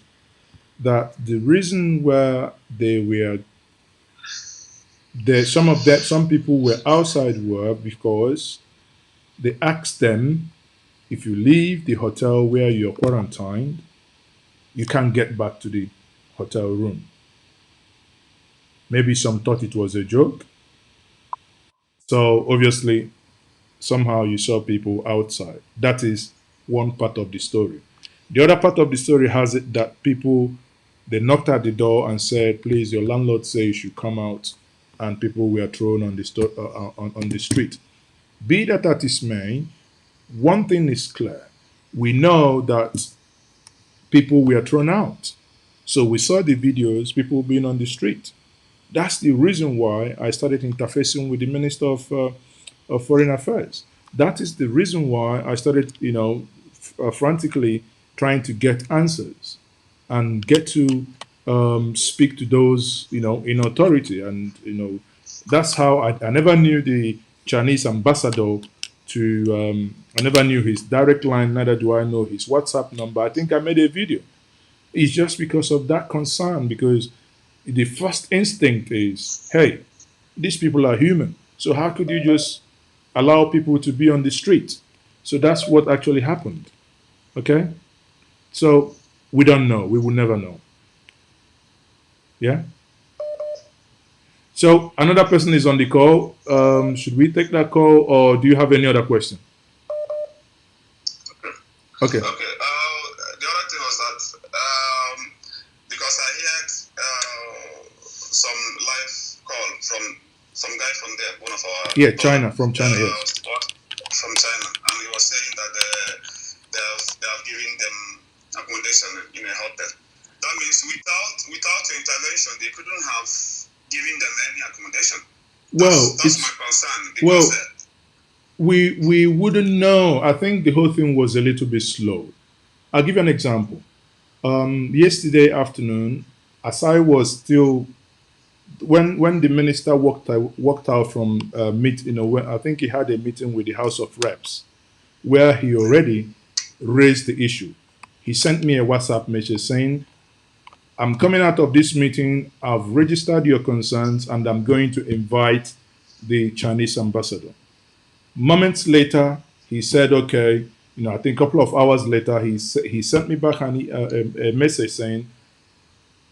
that the reason where they were there, some people were outside work because they asked them, if you leave the hotel where you're quarantined, you can't get back to the hotel room. Maybe some thought it was a joke. So obviously, somehow you saw people outside. That is one part of the story. The other part of the story has it that people, they knocked at the door and said, please, your landlord says you should come out, and people were thrown on the street. Be that is may, one thing is clear. We know that people were thrown out. So we saw the videos, people being on the street. That's the reason why I started interfacing with the Minister of Foreign Affairs. That is the reason why I started, frantically trying to get answers and get to speak to those, in authority. And, that's how I never knew the Chinese ambassador I never knew his direct line, neither do I know his WhatsApp number. I think I made a video. It's just because of that concern, because the first instinct is, hey, these people are human. So how could you just allow people to be on the street? So that's what actually happened. Okay? So we don't know. We will never know. Yeah? So another person is on the call. Should we take that call, or do you have any other question? Okay. Okay. The other thing was that because I heard some live call from some guy from there, one of our China, from China, yes. From China, and he was saying that they have given them accommodation in a hotel. That means without your intervention, they couldn't have given them any accommodation. That's my concern. Because, we wouldn't know. I think the whole thing was a little bit slow. I'll give you an example. Yesterday afternoon, as I was still, when the minister walked out from I think he had a meeting with the House of Reps, where he already raised the issue. He sent me a WhatsApp message saying, I'm coming out of this meeting, I've registered your concerns, and I'm going to invite the Chinese ambassador. Moments later, he said, okay, I think a couple of hours later, he sent me back a message saying,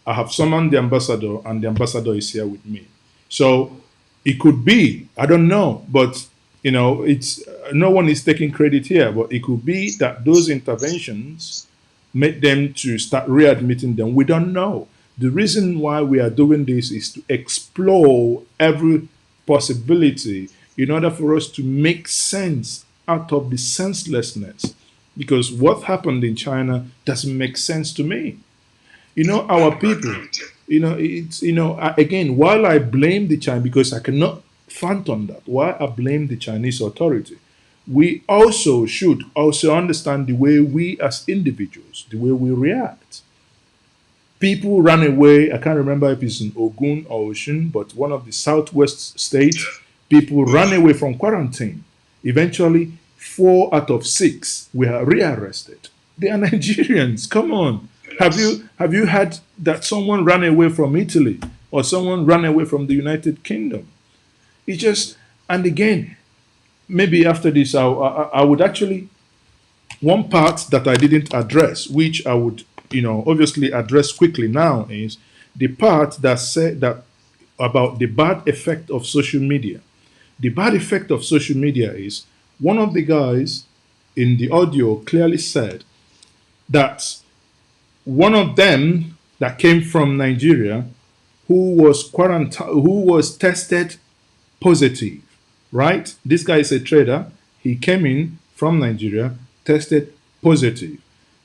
I have summoned the ambassador, and the ambassador is here with me. So it could be, I don't know, but it's no one is taking credit here, but it could be that those interventions made them to start readmitting them. We don't know. The reason why we are doing this is to explore every possibility in order for us to make sense out of the senselessness. Because what happened in China doesn't make sense to me. Our people, again, while I blame the Chinese, because I cannot phantom that, while I blame the Chinese authority, we also should also understand the way we as individuals, the way we react. People run away. I can't remember if it's in Ogun or Oshun, but one of the southwest states, people ran away from quarantine. Eventually, 4 out of 6 were rearrested. They are Nigerians. Come on. Have you had that someone ran away from Italy or someone ran away from the United Kingdom? It's just, and again, maybe after this, I would actually, one part that I didn't address, which I would, obviously address quickly now, is the part that said that about the bad effect of social media. The bad effect of social media is one of the guys in the audio clearly said that one of them that came from Nigeria who was tested positive, right? This guy is a trader. He came in from Nigeria, tested positive.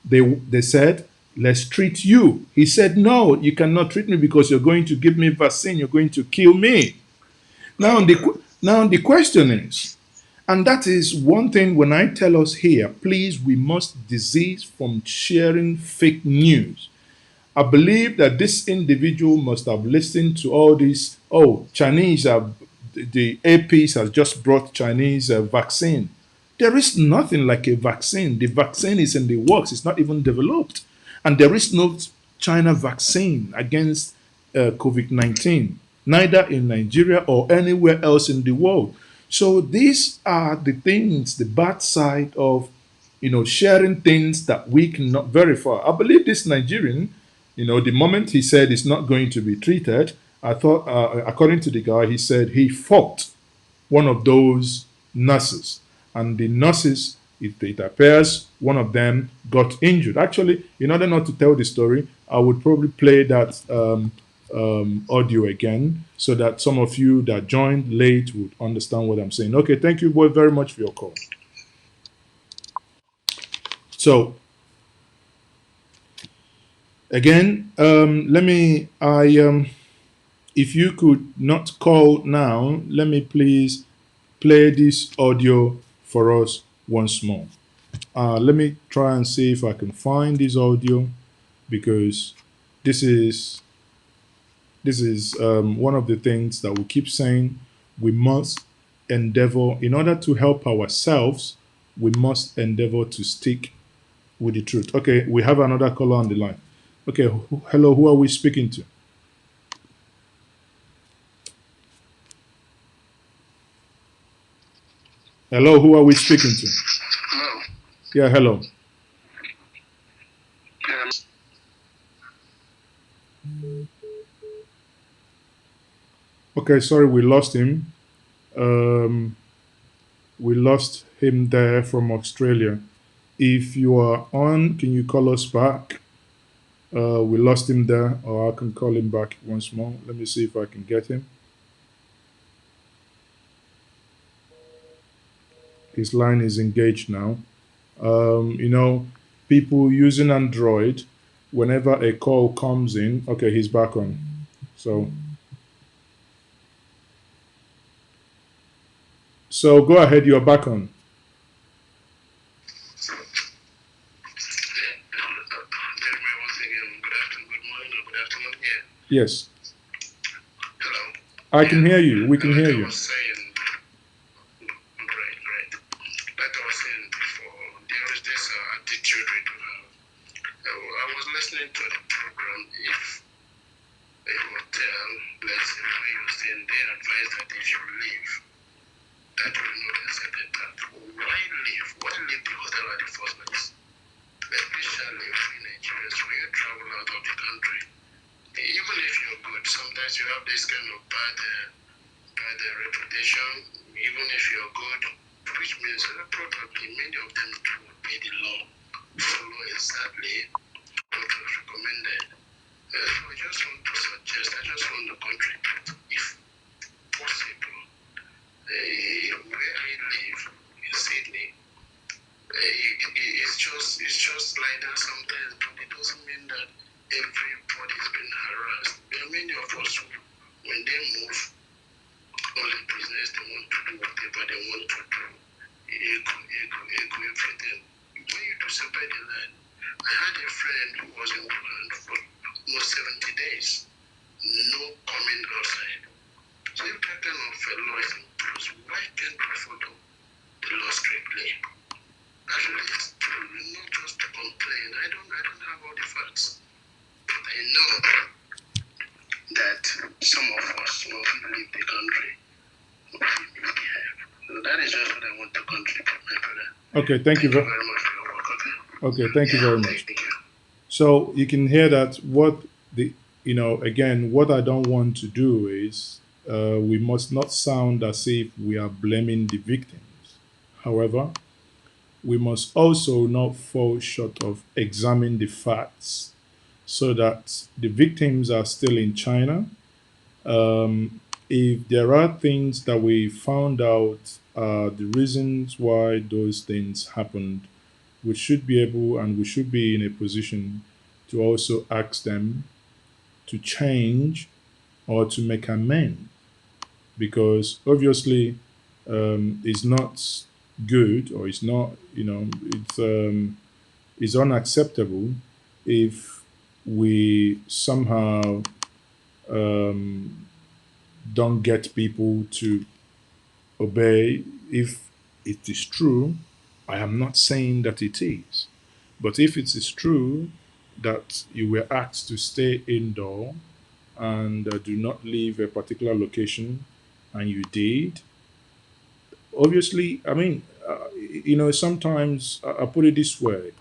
They said, let's treat you. He said, no, you cannot treat me because you're going to give me vaccine. You're going to kill me. Now the question is, and that is one thing when I tell us here, please, we must desist from sharing fake news. I believe that this individual must have listened to all these, Chinese, the APs has just brought Chinese vaccine. There is nothing like a vaccine. The vaccine is in the works. It's not even developed. And there is no China vaccine against COVID-19, neither in Nigeria or anywhere else in the world. So these are the things, the bad side of, sharing things that we cannot verify. I believe this Nigerian, the moment he said it's not going to be treated, I thought, according to the guy, he said he fought one of those nurses. And the nurses, it appears, one of them got injured. Actually, in order not to tell the story, I would probably play that audio again so that some of you that joined late would understand what I'm saying. Okay, thank you very much for your call. So, again, if you could not call now, let me please play this audio for us once more. Let me try and see if I can find this audio, because this is one of the things that we keep saying. We must endeavor, in order to help ourselves, we must endeavor to stick with the truth. Okay, we have another caller on the line. Okay, hello, who are we speaking to? Hello, who are we speaking to? Hello. Yeah, hello. Okay, sorry, we lost him. Um, we lost him there from Australia. If you are on, can you call us back? We lost him there, or I can call him back once more. Let me see if I can get him. His line is engaged now. You know, people using Android, whenever a call comes in, okay, he's back on. So go ahead, you're back on. Gentlemen, once again, good afternoon, good morning, or good afternoon here. Yes, Hello. I can Yeah. hear you. We can Like hear I you. was saying, great, great. Like I was saying before, there is this attitude we do have. I was listening to the program. If a hotel, let's say where you stay, and they advise that if you leave, that will not accept it. That why leave? Why leave the hotel at the first place? Especially we Nigerians, when you travel out of the country, even if you're good, sometimes you have this kind of bad reputation. Even if you're good, which means probably many of them will obey the law, follow exactly what was recommended. So I just want to suggest, I just want the country to, if possible, where I live in Sydney, it's just like that sometimes, but it doesn't mean that everybody's been harassed. There are many of us who, when they move, only business, they want to do whatever they want to do. Ego, everything. When you do separate the land, I had a friend who was in Poland for almost 70 days, no coming outside. So if that kind of law is imposed, why can't we follow the law strictly? At least not just to complain. I don't have all the facts. But I know that some of us, when we leave the country, we misbehave. So that is just what I want to contribute, my brother. Okay, thank you Very very. much for your work, okay? Okay, thank you very much. Thank you. So you can hear that what the again, what I don't want to do is we must not sound as if we are blaming the victims. However, we must also not fall short of examining the facts so that the victims are still in China. If there are things that we found out the reasons why those things happened, we should be able and we should be in a position to also ask them to change or to make amends because obviously it's not good or it's not it's unacceptable if we somehow um, don't get people to obey if it is true. I am not saying that it is, but if it is true that you were asked to stay indoor and do not leave a particular location and you did, obviously, I mean, sometimes I put it this way: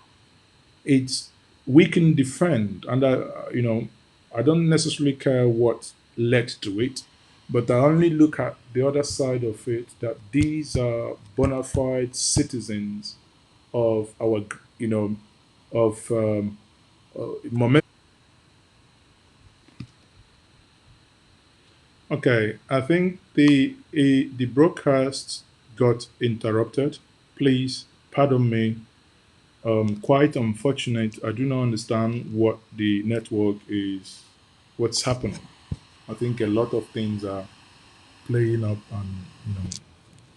it's we can defend, and I don't necessarily care what led to it, but I only look at the other side of it that these are bona fide citizens of our, of moment. Okay, I think the broadcast got interrupted. Please pardon me. Quite unfortunate. I do not understand what the network is, what's happening. I think a lot of things are playing up and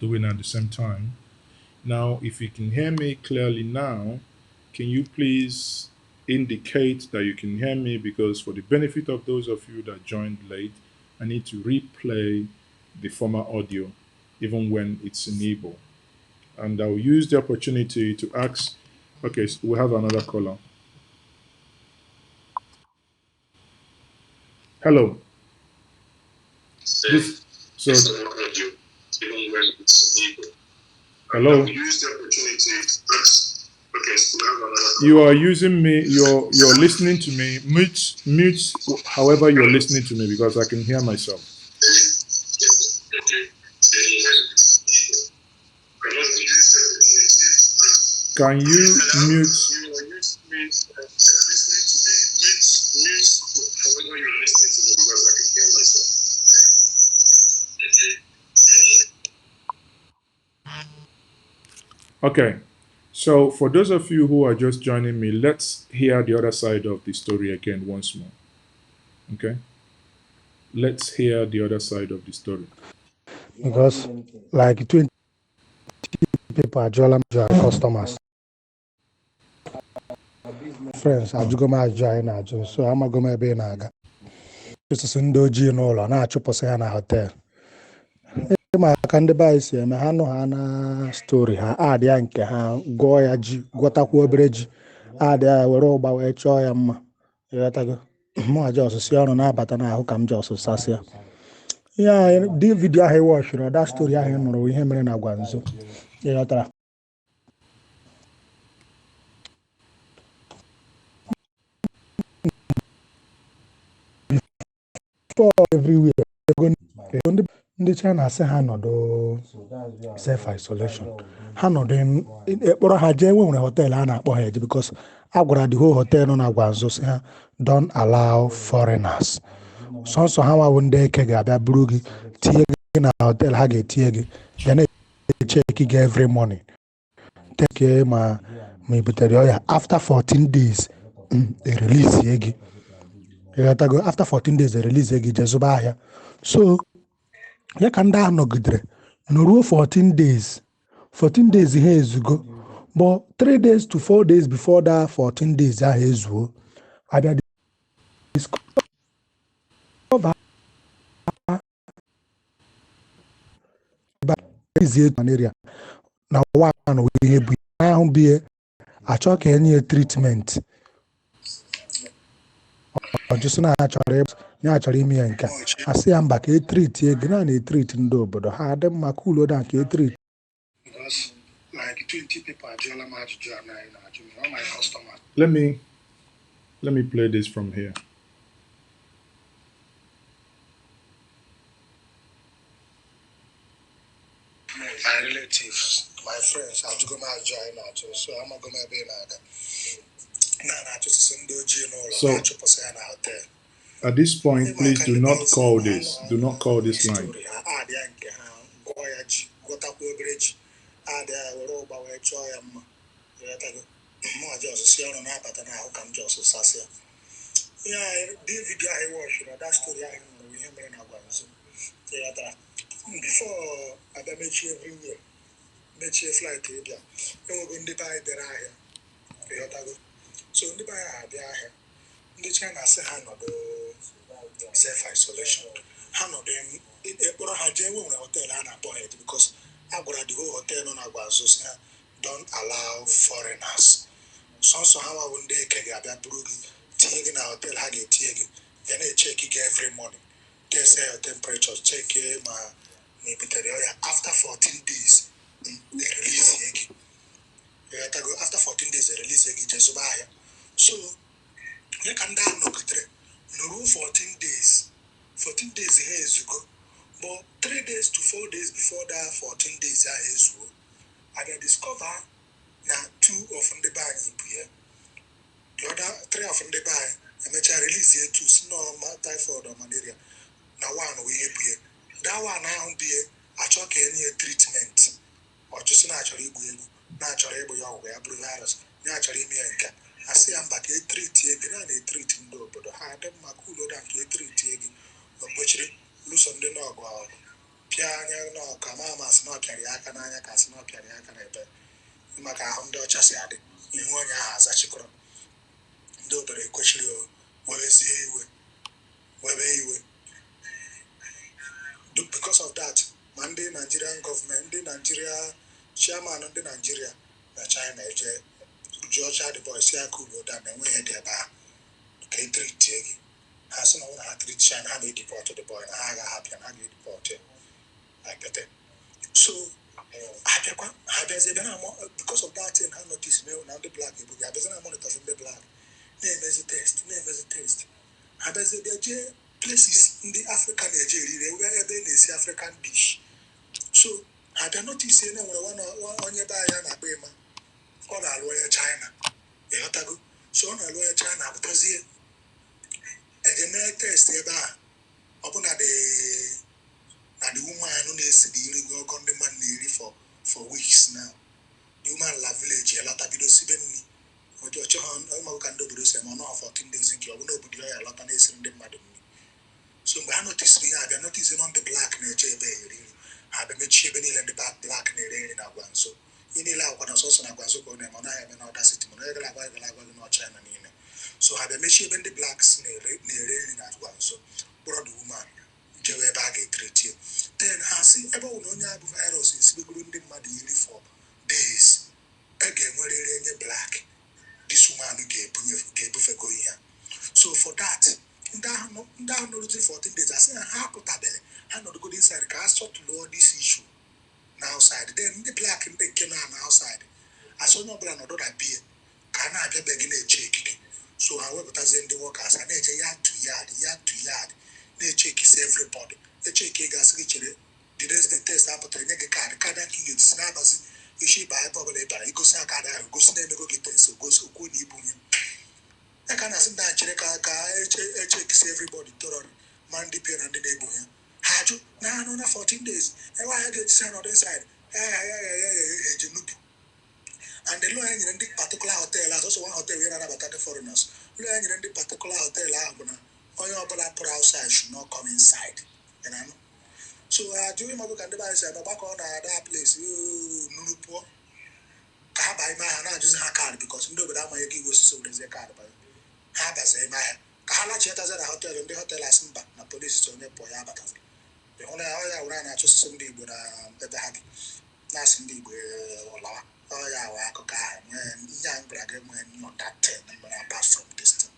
doing at the same time. Now, if you can hear me clearly now, can you please indicate that you can hear me? Because for the benefit of those of you that joined late, I need to replay the former audio, even when it's in Igbo. And I'll use the opportunity to ask. Okay, so we have another caller. Hello. Say, This so it's not what you even when it's Igbo. hello. Use the opportunity. That's okay. So we have another. You are using me. You're listening to me. Mute. However, you're listening to me because I can hear myself. Can you mute? Okay. So for those of you who are just joining me, let's hear the other side of the story again once more. Okay. Let's hear the other side of the story. Because like 20 people are Jola customers. Friends, I go my join ajụ, so I'm go ebe ị na-aga. Ụsụsụ ndị ojii n'ụlọ na-achụpụsị ya na hotel. Ma aka ndị be anyị si eme ha nụ ha na stori ha adị ya nke ha gụọ ya ji gwọtakwa obere ji adị ya were ụgba wee chọọ ya mma ịghọtago mụa ji ọsụsị ọrụ na-abata n'ahụ ka m ji ọsụsasịa ihe anyị dị vidiyo ahụ ịwọchiri ọda stori ahụ ị nụrụ ihe mere na Guangzhou ịghọtara for everywhere ndị China asị ha nọdụ self isolation ha nọdụ ekpọrọ ha jee nwere hotel a na-akpọ ha eje because a gwara the whole hotel nọ na Guangzhou si ha don't allow foreigners sọnsọ ha nwawo ndị eke ga-abịa buru gị tinye gị na hotel ha ga-etinye gị ya na-echeki gị every morning teke ma i butere ọya after 14 days release gị ịghọtago after 14 days release gị jezụba ahịa so ya ka ndị ahụ nọgidere nọruo 14 days ha ezugo but 3 days to 4 days before that 14 days ahụ ezuo abịa discover malaria na one wee ihe bụ ahụ bie achọ ka enye treatment ọjụsị na ya chọrọ ime ya nke a sị ya mba ka etriti ego na-etriti ndị obodo ha adị mma ka ulo da nke etriti Let me play this from here. My relatives, my friends, I'll go my join now, so I'm not gonna be at this point, please do not call this. Do not call this line. Before Abia mechie everywhere, mechie flight Abia, enwego ndị be anyị dere ahịa ịghọtago so ndị be anyị abịa ahịa ndị China asị ha nọdụ self isolation ha nọdụ ekpọrọ ha jee nwere hotel a na-akpọ ha eji because a gwara the whole hotel nọ na Guangzhou si ha don't allow foreigners sọnsọ ha nwawo ndị eke ga-abịa buru gị tinye gị na hotel ha ga-etinye gị ya na-echeki gị every morning test your temperature check ma after 14 days, they release again. After 14 days, they release again. Jesuba ahịa. So, you can down no 14 days. 14 days here is you go. But 3 days to 4 days before that 14 days is you. I discover now 2 of the buy here. The other 3 of the buy, I may release here 2 snow, typhoid or malaria. Now one we here. That one now be achọ ka enye treatment ọjụsị na-achọrọ igbu egbu na-achọrọ ịgbụ ya ọgwụ ya bụrụ virus na-achọrọ ime ya nke asị ya mba ka etriti ego na-etriti ndị obodo ha adị mma ka ulo da nke etriti ego okpochiri lụso ndị n'ọgụ ọgụ pịa anya n'ọka ma amasị na ọpịara ya aka n'anya ka asị na ọpịara ya aka n'ebe maka ahụ ndị ọcha si adị ihu onye ahụ azachikọrọ ndị obodo ekwechiri webezie iwe webe iwe. Because of that, the Nigerian government, the Nigeria chairman of the Nigeria, the China, Georgia, the boy, Siaku, and we had their bar. Okay, treat has as soon as I treat China, I deport the boy, and I got happy and I deport him. Like that. So, because of that thing, I noticed now the black people, I doesn't monitor from the black. Name as a test. I bet there places in the African Nigeria where they see African dish. So, I don't notice any one on your buy and a bema or a lawyer China. So, on a lawyer China because here, a genetic test, upon the woman who needs the illegal condemn for weeks now. The woman la village, a lot of videos, even or your I'm can do this, I'm on 14 days in your nobody, a lot of days in the madam. So, I noticed me, I noticed on the black nature, I made shaving and the black in Aguanzo. In the lab, when I saw some Aguanzo, and I have an audacity, not China. So, I made shaving the blacks near in Aguanzo, brought the woman. Then I see about no virus is beginning muddy for days. Again, when they black, this woman gave buffet going here. So for that, down 14 days, I say, I put a belly. I know the good inside the car, start to lower this issue now outside. Then the black and the came outside. I saw no brand or appear. Can I be begging a check? So I work as in the workers and they yard to yard. They check is everybody. They check gas literally. The test up to the card and you snap as if she buy probably, but it goes a card and goes to go get test, so goes to good. I can't send that check is everybody thoroughly. Man depend on the neighborhood. Had you now 14 days? And why I get sent on the side? And the lawyer in the particular hotel has also one hotel where about the foreigners. Lawyer in the particular hotel, all your put outside should not come inside. You know? So during my book and the Bible said, back on that place, Nunupo, Kaba, I just have a card because nobody was so there's a card. Have as a man. Kahala Chetas at a hotel and the hotel as back. The police is on the Poyabatas. The only hour ran out just Sunday with the Hagi. Last Sunday with Law. Oh, yeah, Waka, and young brother when not that 10 apart from distance.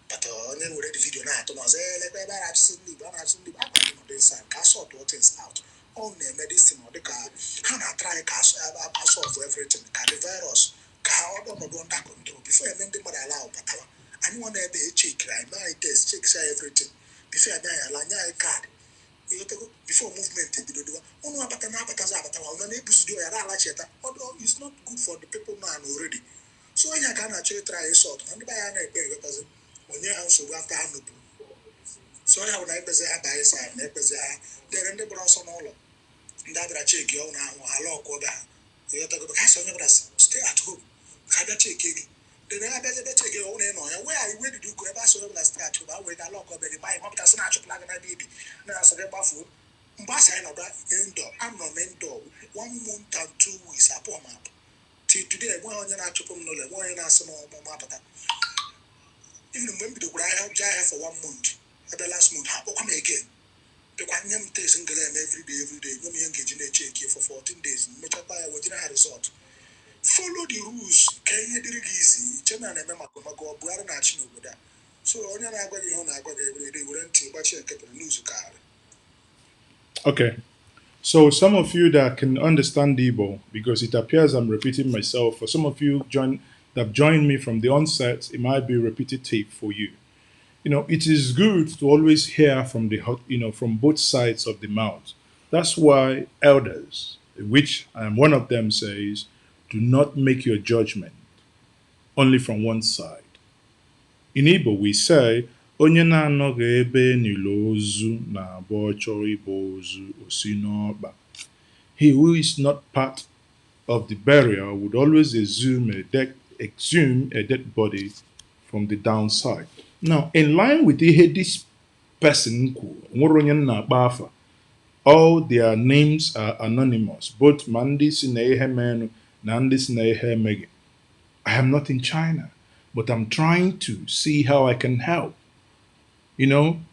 But only with the video now, Thomas, like I've seen the one I've seen the back of this and cast all things out. Only medicine or the car. How I try cash solve everything. Can the virus? How don't control before I mend them allow, but anyone ever check, I might test, check everything. Before I allow a card. Before movement, it's not good for the people man already. So I can actually try a sort and buy an because when you have so after hand. So I would like to say, buy a side, they're in the bronze on all. That I check you now, hello, Koda. You talk about stay at home. Had a check. Then I better take your own name. Where did you go about so last start to with a local baby? My mom doesn't have to plug in a baby. Now, so the buffalo. Mbasa no da indoor, I'm no mentor. 1 month and 2 weeks upon map. Till today, one on your natural knowledge, one in a small map. Even when the I have for 1 month, at the last month, how come again? The Quanium takes in Glen every day, when you engage in a check here for 14 days, make up by a water resort. Follow the rules, can you do it easy? China and Mamma go, Buhari National with that. So, on your neighbor, I got every day, wouldn't you? But you kept a news card. Okay. So some of you that can understand Igbo, because it appears I'm repeating myself, for some of you that have joined me from the onset, it might be repetitive for you. It is good to always hear from from both sides of the mouth. That's why elders, which I am one of them, says, do not make your judgment only from one side. In Igbo, we say, onye na-anọghị ebe nilo ozu na-abụ ọ chọrọ ịbụ ozu o si n'ọkpa. He who is not part of the burial would always exhume a dead body from the downside. Now, in line with ihe this person kwuru, nwere onye na-akpa afa, all their names are anonymous, both ma ndị si na ihe menụ na ndị si na ihe emeghị. I am not in China, but I'm trying to see how I can help.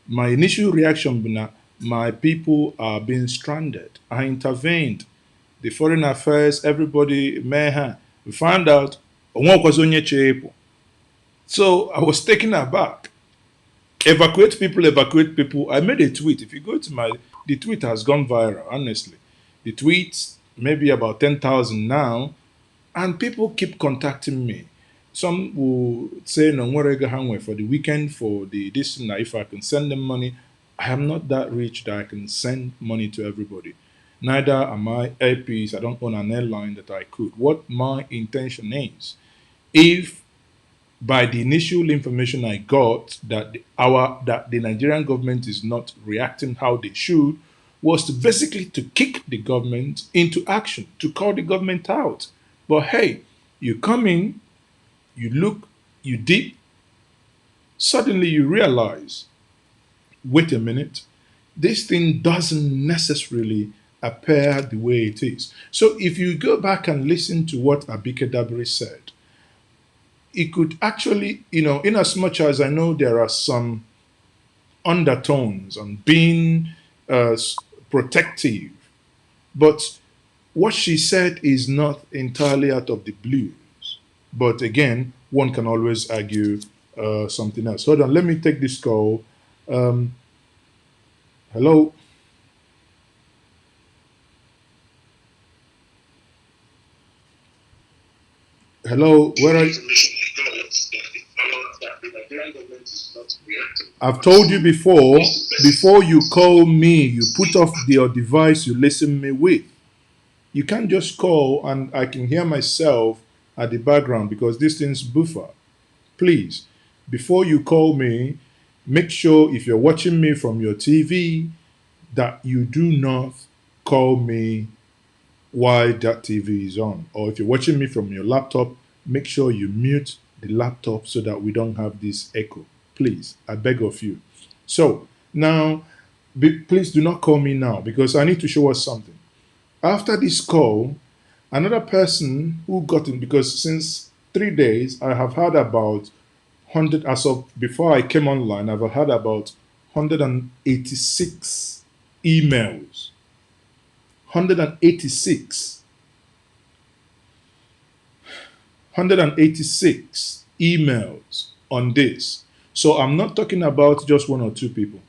My initial reaction was that my people are being stranded. I intervened. The foreign affairs, everybody, we found out. So I was taken aback. Evacuate people, evacuate people. I made a tweet. If you go to the tweet has gone viral, honestly. The tweet, maybe about 10,000 now, and people keep contacting me. Some will say, no, for the weekend, for the this, and if I can send them money. I am not that rich that I can send money to everybody. Neither am I airpiece. I don't own an airline that I could. What my intention is, if by the initial information I got that that the Nigerian government is not reacting how they should, was to basically to kick the government into action, to call the government out. But hey, you come in, you look, you dip, suddenly you realize, wait a minute, this thing doesn't necessarily appear the way it is. So if you go back and listen to what Abike Dabiri said, it could actually, in as much as I know there are some undertones on being protective, but what she said is not entirely out of the blues. But again, one can always argue something else. Hold on, let me take this call. Hello. Hello, where are you? I've told you before you call me, you put off your device you listen me with. You can't just call and I can hear myself at the background because this thing's buffer. Please, before you call me, make sure if you're watching me from your TV that you do not call me while that TV is on. Or if you're watching me from your laptop, make sure you mute the laptop so that we don't have this echo. Please, I beg of you. So now, please do not call me now because I need to show us something. After this call, another person who got in, because since 3 days, I have had about 100, as of before I came online, I've had about 186 emails. 186 emails on this. So I'm not talking about just one or two people.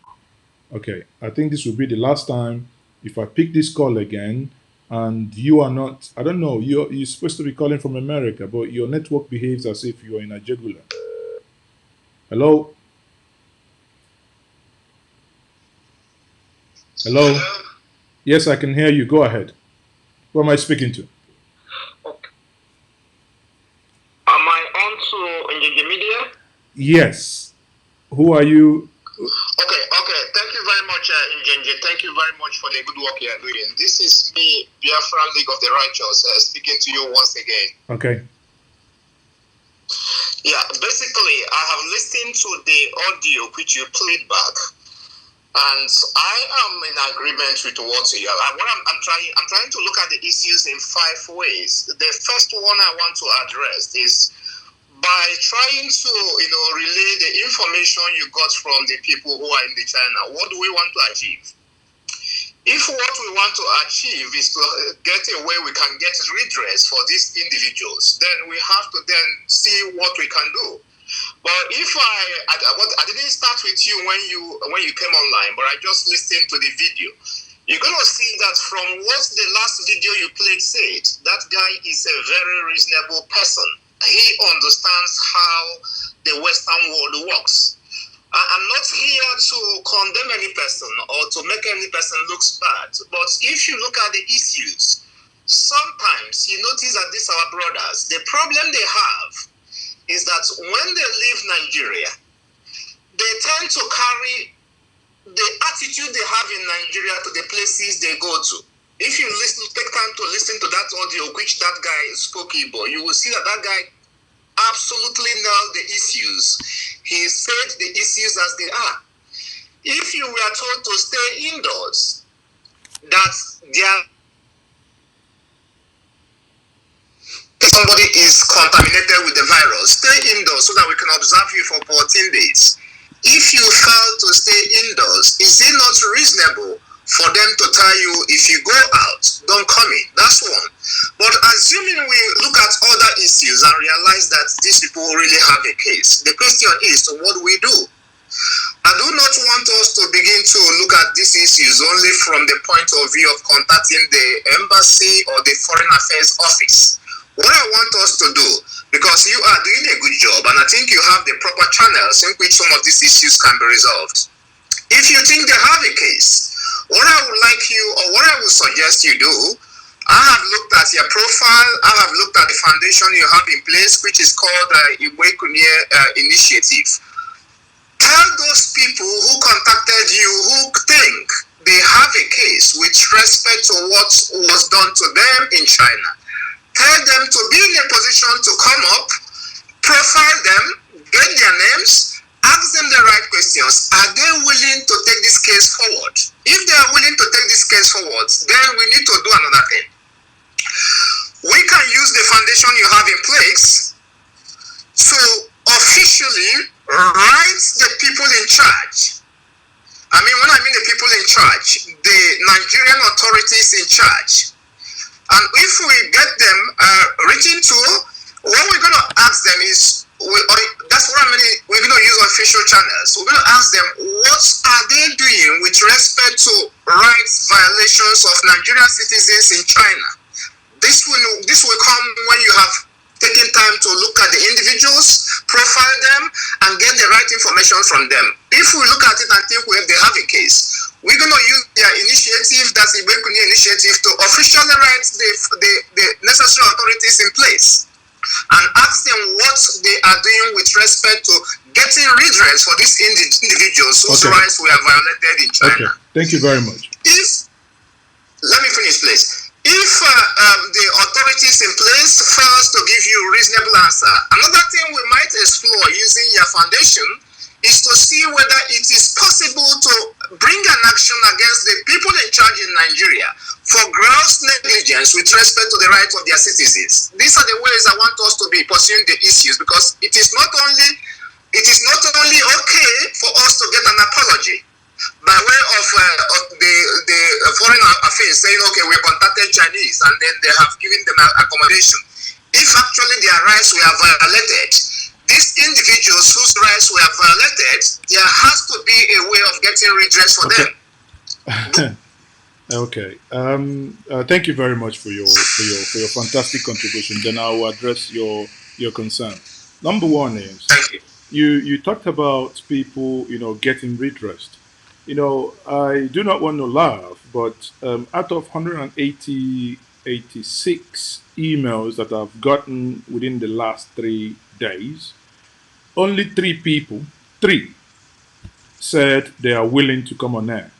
Okay, I think this will be the last time if I pick this call again and you are not, I don't know, you're supposed to be calling from America, but your network behaves as if you are in a jugular. Hello? Hello? Yes, I can hear you. Go ahead. Who am I speaking to? Okay. Am I on to Njenje Media? Yes. Who are you? Okay. Thank you very much, Njenje. Thank you very much for the good work you are doing. This is me, Biafra League of the Righteous, speaking to you once again. Okay. Yeah, basically, I have listened to the audio which you played back. And I am in agreement with what you are. I'm trying to look at the issues in 5 ways. The first one I want to address is by trying to, relay the information you got from the people who are in the China. What do we want to achieve? If what we want to achieve is to get a way we can get redress for these individuals, then we have to then see what we can do. But if I didn't start with you when you came online, but I just listened to the video. You're going to see that from what the last video you played said, that guy is a very reasonable person. He understands how the Western world works. I'm not here to condemn any person or to make any person look bad, but if you look at the issues, sometimes you notice that these are our brothers. The problem they have is that when they leave Nigeria, they tend to carry the attitude they have in Nigeria to the places they go to. If you take time to listen to that audio, which that guy spoke Igbo, you will see that guy absolutely nailed the issues. He said the issues as they are. If you were told to stay indoors, that somebody is contaminated with the virus, stay indoors so that we can observe you for 14 days. If you fail to stay indoors, is it not reasonable for them to tell you, if you go out, don't come in? That's one. But assuming we look at other issues and realize that these people really have a case, the question is, so what do we do? I do not want us to begin to look at these issues only from the point of view of contacting the embassy or the foreign affairs office. What I want us to do, because you are doing a good job and I think you have the proper channels in which some of these issues can be resolved. If you think they have a case, what I would like you, or what I would suggest you do, I have looked at your profile, I have looked at the foundation you have in place, which is called Igbo Initiative. Tell those people who contacted you who think they have a case with respect to what was done to them in China. Tell them to be in a position to come up, profile them, get their names, ask them the right questions. Are they willing to take this case forward? If they are willing to take this case forward, then we need to do another thing. We can use the foundation you have in place to officially write the people in charge. I mean, when I mean the people in charge, the Nigerian authorities in charge. And if we get them written to, what we're going to ask them is, that's what I mean, we're going to use official channels. We're going to ask them, what are they doing with respect to rights violations of Nigerian citizens in China? This will come when you have taken time to look at the individuals, profile them, and get the right information from them. If we look at it and think they have a case, we're going to use their initiative, that's the Ibekuni initiative, to officially write the necessary authorities in place and ask them what they are doing with respect to getting redress for these individuals whose rights were violated in China. Okay. Thank you very much. Let me finish, please. If the authorities in place fails to give you a reasonable answer, another thing we might explore using your foundation is to see whether it is possible to bring an action against the people in charge in Nigeria for gross negligence with respect to the rights of their citizens. These are the ways I want us to be pursuing the issues, because it is not only okay for us to get an apology by way of the foreign affairs saying, okay, we contacted Chinese and then they have given them accommodation. If actually their rights were violated, these individuals whose rights were violated, there has to be a way of getting redress for them. Okay. Thank you very much for your fantastic contribution. Then I will address your concern. Number one is, you talked about people, getting redressed. I do not want to laugh, but out of 186 emails that I've gotten within the last 3 days, only 3 people said they are willing to come on air.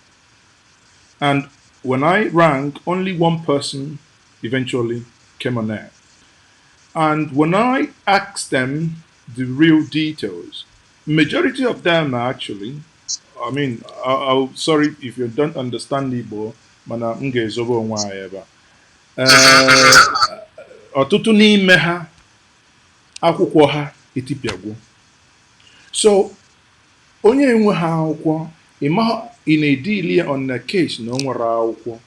And when I rang, only one person eventually came on air. And when I asked them the real details, majority of them are actually, I'm sorry if you don't understand Igbo, mana ngezobo onwa eba. Ọtụtụ n'ime ha akwụkwọ ha etipiagwo. So onye enwe ha akwụkwọ, ị na-edili on a case na onwere akwụkwọ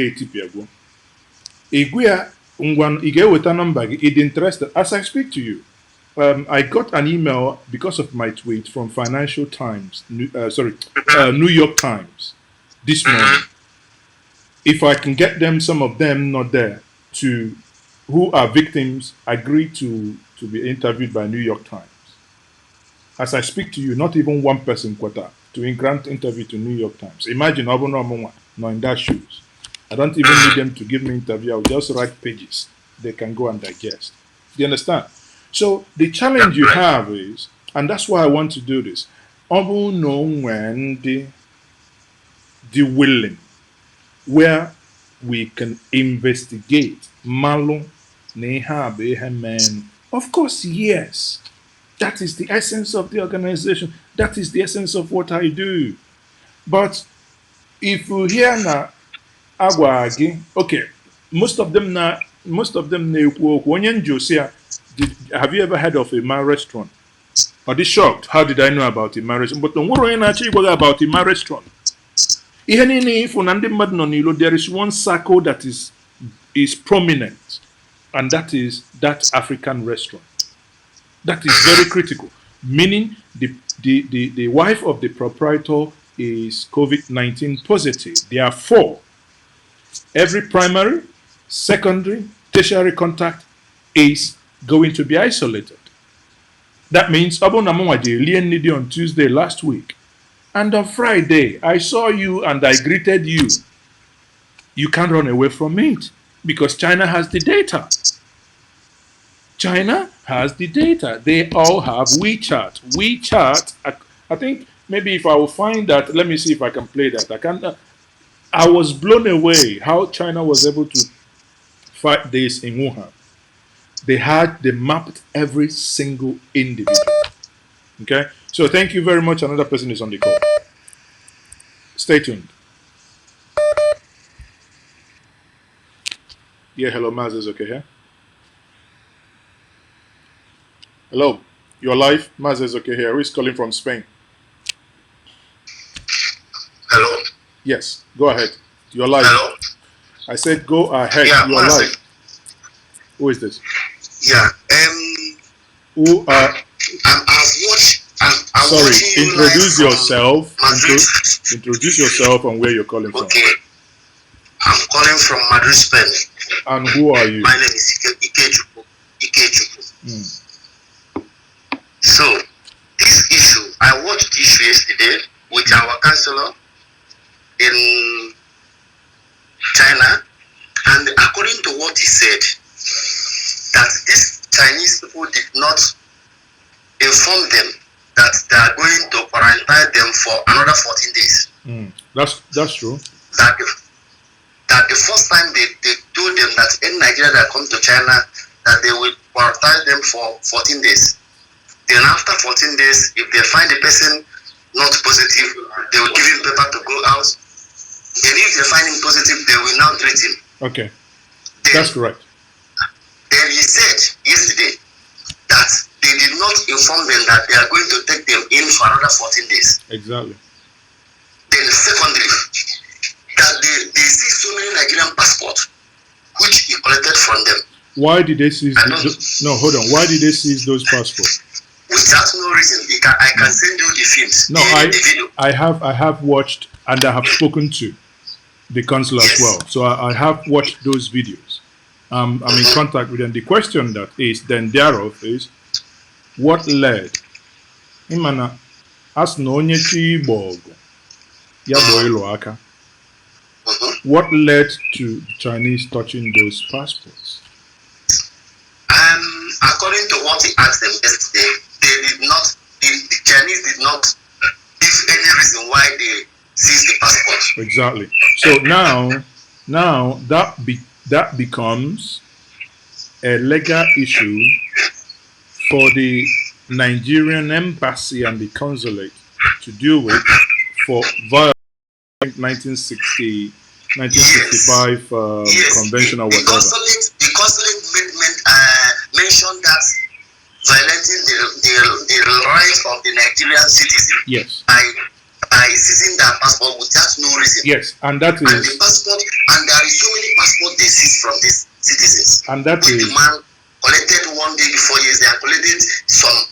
etipiagwo. Igwe ya ngwan ị ga-eweta nọmba gị, ịdị interested. As I speak to you, I got an email because of my tweet from Financial Times, New York Times this morning. If I can get them, some of them not there, who are victims, agree to be interviewed by New York Times. As I speak to you, not even one person quota to grant interview to New York Times. Imagine no in that shoes. I don't even need them to give me interview. I'll just write pages. They can go and digest. Do you understand? So the challenge you have is, and that's why I want to do this, when the willing, where we can investigate Malo man. Of course, yes. That is the essence of the organization. That is the essence of what I do. But if you hear na agwagi, okay, most of them have you ever heard of a man restaurant? Are they shocked? How did I know about a man restaurant? But about a man restaurant. There is one circle that is prominent, and that is that African restaurant. That is very critical. meaning the wife of the proprietor is COVID-19 positive. Therefore, every primary, secondary, tertiary contact is going to be isolated. That means on Tuesday last week, and on Friday I saw you and I greeted you. You can't run away from it because China has the data. China has the data. They all have WeChat. WeChat, I think maybe if I will find that, let me see if I can play that. I was blown away how China was able to fight this in Wuhan. They mapped every single individual. Okay, so thank you very much. Another person is on the call. Stay tuned. Yeah, hello, MaaziEzeoke here. Hello, you're live. MaaziEzeoke here. Who is calling from Spain? Hello? Yes, go ahead. You're live. Hello? I said go ahead. Yeah, you're Maazi. live. Who is this? Yeah, Who are... I've watched... I'm Sorry, watching you introduce live yourself. from Madrid. Introduce yourself and where you're calling from. Okay. I'm calling from Madrid, Spain. And who are you? My name is Ike. Mm. So, this issue, I watched the issue yesterday with our counselor in China, and according to what he said, that these Chinese people did not inform them that they are going to quarantine them for another 14 days. Mm. That's true. That the first time they told them that in Nigeria that come to China, that they will quarantine them for 14 days. Then after 14 days, if they find the person not positive, they will give him paper to go out. Then if they find him positive, they will now treat him. Okay, then, that's correct. Then he said yesterday that they did not inform them that they are going to take them in for another 14 days. Exactly. Then secondly, that they see so many Nigerian passports which he collected from them. Why did they seize no, hold on. Why did they seize those passports? Without no reason. I can send you the films. No, the video. I have watched and I have spoken to the consul as well. So I have watched those videos. I'm in contact with them. The question that is then thereof is what led Imana as no Igbo aka. What led to the Chinese touching those passports? According to what he asked them yesterday, the Chinese did not give any reason why they seized the passport. Exactly. So now that becomes a legal issue for the Nigerian embassy and the consulate to deal with for violating 1965 convention or whatever. The consulate mentioned that violating the rights of the Nigerian citizen. Yes. By seizing their passport without no reason. Yes, and that is. And the passport, and there is so many passports they seize from these citizens. And that when is. The man collected one day before, yes, they have collected some,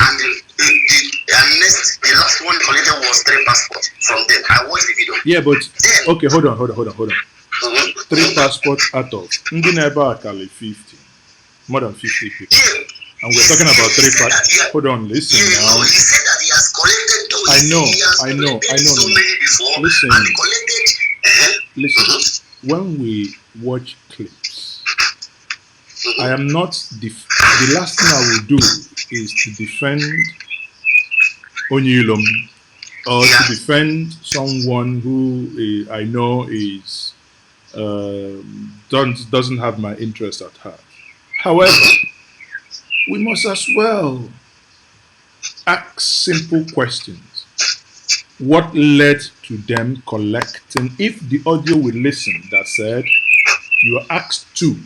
and the last one collected was 3 passports from them. I watched the video. Yeah, but then, okay, hold on. 3 passports out of 50, more than 50 people. Yeah. And we're talking about 3 passports. Hold on, listen now. He said that he has collected those. I know. So many before, listen, and he collected. Listen. When we watch clips, I am not the last thing I will do is to defend Onyilom or to defend someone who I know is doesn't have my interest at heart. However, we must as well ask simple questions. What led to them collecting? If the audio we listen that said you are asked to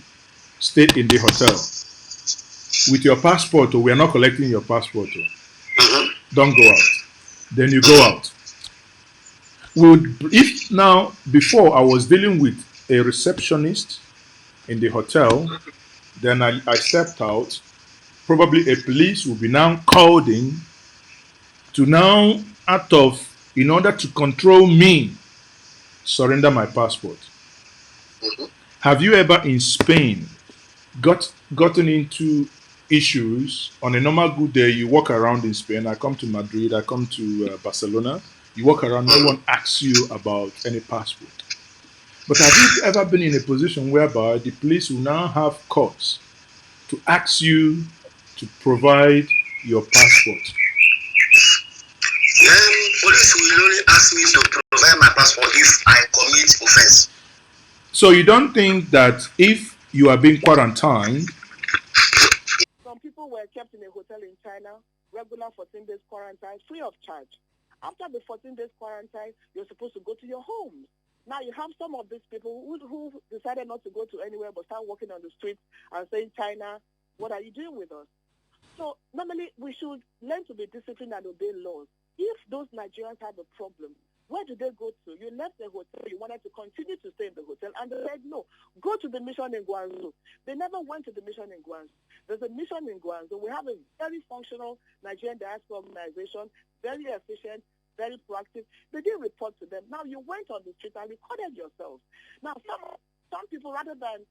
stay in the hotel with your passport, or we are not collecting your passport, don't go out. Then you go out. If now, before I was dealing with a receptionist in the hotel, then I stepped out probably a police will be now called in to now, in order to control me, surrender my passport. Have you ever in Spain gotten into issues on a normal good day? You walk around in Spain. I come to Madrid, I come to Barcelona. You walk around, no one asks you about any passport. But have you ever been in a position whereby the police will now have courts to ask you to provide your passport? Police will only ask me to provide my passport if I commit offense. So you don't think that if you are being quarantined, some people were kept in a hotel in China, regular 14 days quarantine, free of charge. After the 14 days quarantine, you're supposed to go to your homes. Now you have some of these people who decided not to go to anywhere but start walking on the streets and saying, China, what are you doing with us? So normally we should learn to be disciplined and obey laws. If those Nigerians have a problem, where do they go to? You left the hotel, you wanted to continue to stay in the hotel, and they said, no, go to the mission in Guangzhou. They never went to the mission in Guangzhou. There's a mission in Guangzhou. We have a very functional Nigerian diaspora organization, very efficient, very proactive. They didn't report to them. Now you went on the street and recorded yourself. Now some people, rather than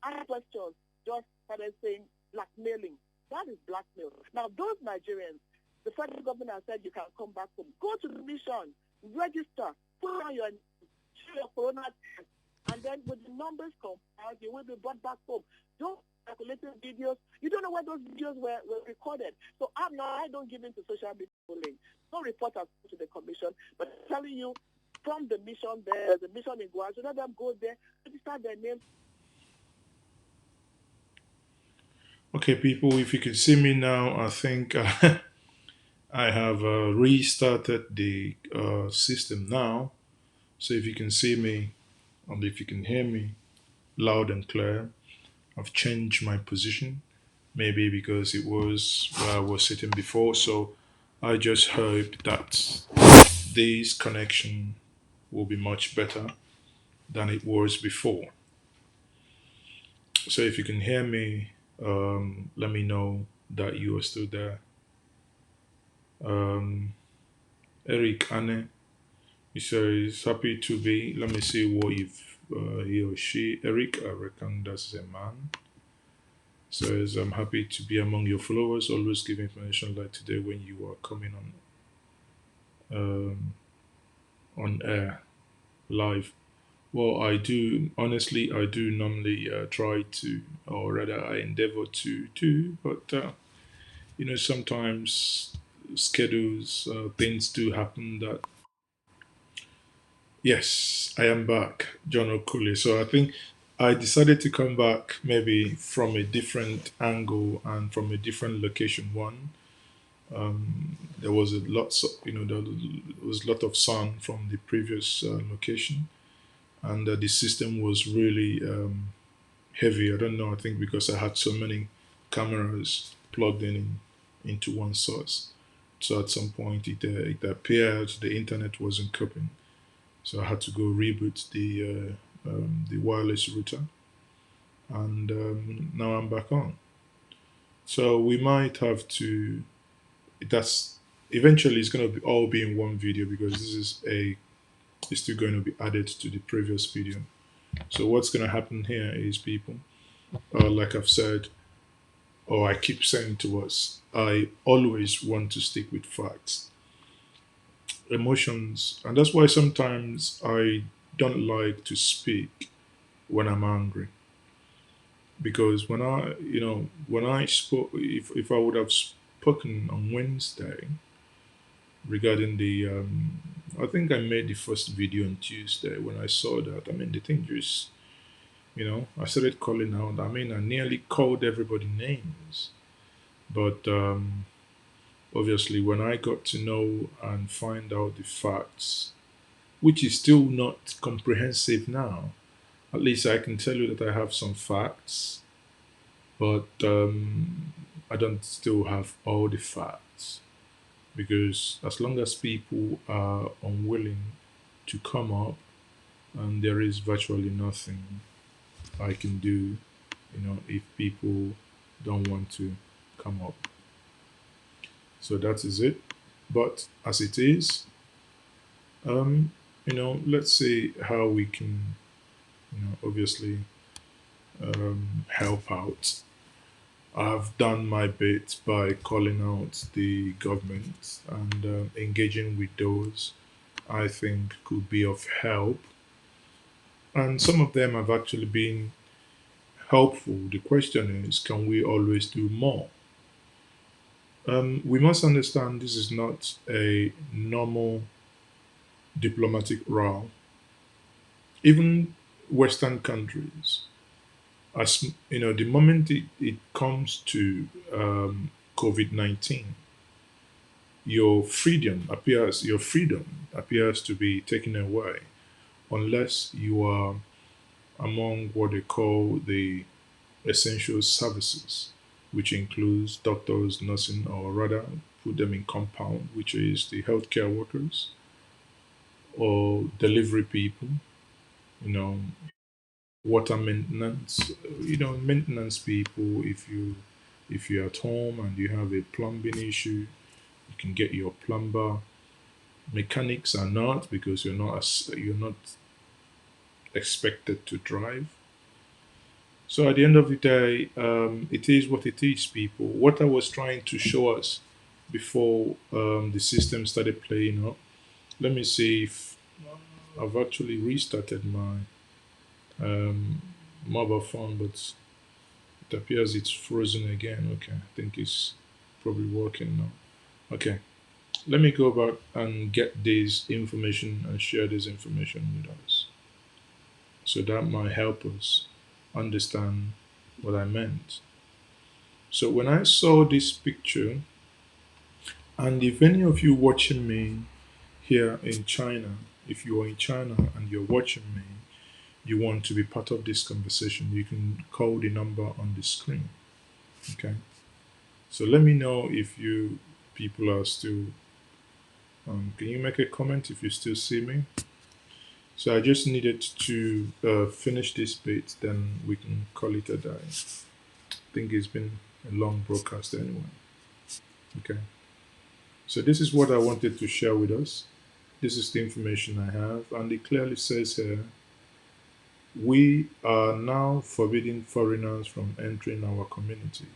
ask questions, just started saying blackmailing. That is blackmail. Now those Nigerians, the federal government has said you can come back home. Go to the mission, register, put on your corona test, and then with the numbers compiled, you will be brought back home. Don't circulating videos. You don't know where those videos were recorded. So I don't give in to social media bullying. No reporters to the commission, but I'm telling you, from the mission there's a mission in Guangzhou. Let them go there, register their names. Okay, people, if you can see me now, I think I have restarted the system now. So if you can see me and if you can hear me loud and clear, I've changed my position. Maybe because it was where I was sitting before. So I just hope that this connection will be much better than it was before. So if you can hear me, let me know that you are still there. Eric Anne, he says, happy to be. Let me see what if he or she, Eric, I reckon that's a man. Says, I'm happy to be among your followers, always give information like today when you are coming on air live. Well, I do, honestly, I do normally try to, or rather I endeavor to do, but sometimes schedules, things do happen that, yes, I am back, John Okuli. So I think I decided to come back maybe from a different angle and from a different location. One, there was there was a lot of sun from the previous location, and the system was really heavy. I don't know. I think because I had so many cameras plugged into one source. So at some point it appeared the internet wasn't coping. So I had to go reboot the wireless router, and now I'm back on. So we might have to. That's eventually it's going to be all be in one video because this is it's still going to be added to the previous video. So what's going to happen here is people, like I've said, or I keep saying to us, I always want to stick with facts. Emotions, and that's why sometimes I don't like to speak when I'm angry. Because when I spoke, if I would have spoken on Wednesday regarding I think I made the first video on Tuesday when I saw that. I mean, the thing just, I started calling out. I mean, I nearly called everybody names. But obviously, when I got to know and find out the facts, which is still not comprehensive now, at least I can tell you that I have some facts, but I don't still have all the facts. Because as long as people are unwilling to come up, and there is virtually nothing I can do, if people don't want to come up. So that is it. But as it is, let's see how we can, obviously help out. I've done my bit by calling out the government and engaging with those I think could be of help. And some of them have actually been helpful. The question is, can we always do more? We must understand this is not a normal diplomatic row. Even Western countries, as the moment it comes to COVID-19, your freedom appears to be taken away unless you are among what they call the essential services, which includes doctors, nursing, or rather put them in compound, which is the healthcare workers or delivery people, you know, water maintenance, maintenance people. If you're at home and you have a plumbing issue, you can get your plumber. Mechanics are not, because you're not expected to drive. So at the end of the day, it is what it is, people. What I was trying to show us before the system started playing up. Let me see if I've actually restarted my um, mobile phone, but it appears it's frozen again. Okay, I think it's probably working now. Okay, let me go back and get this information and share this information with us, so that might help us understand what I meant. So when I saw this picture, and if any of you watching me here in China, if you are in China and you're watching me, you want to be part of this conversation, you can call the number on the screen. Okay. So let me know if you people are still. Can you make a comment if you still see me? So I just needed to finish this bit, then we can call it a day. I think it's been a long broadcast anyway. Okay. So this is what I wanted to share with us. This is the information I have, and it clearly says here, we are now forbidding foreigners from entering our community,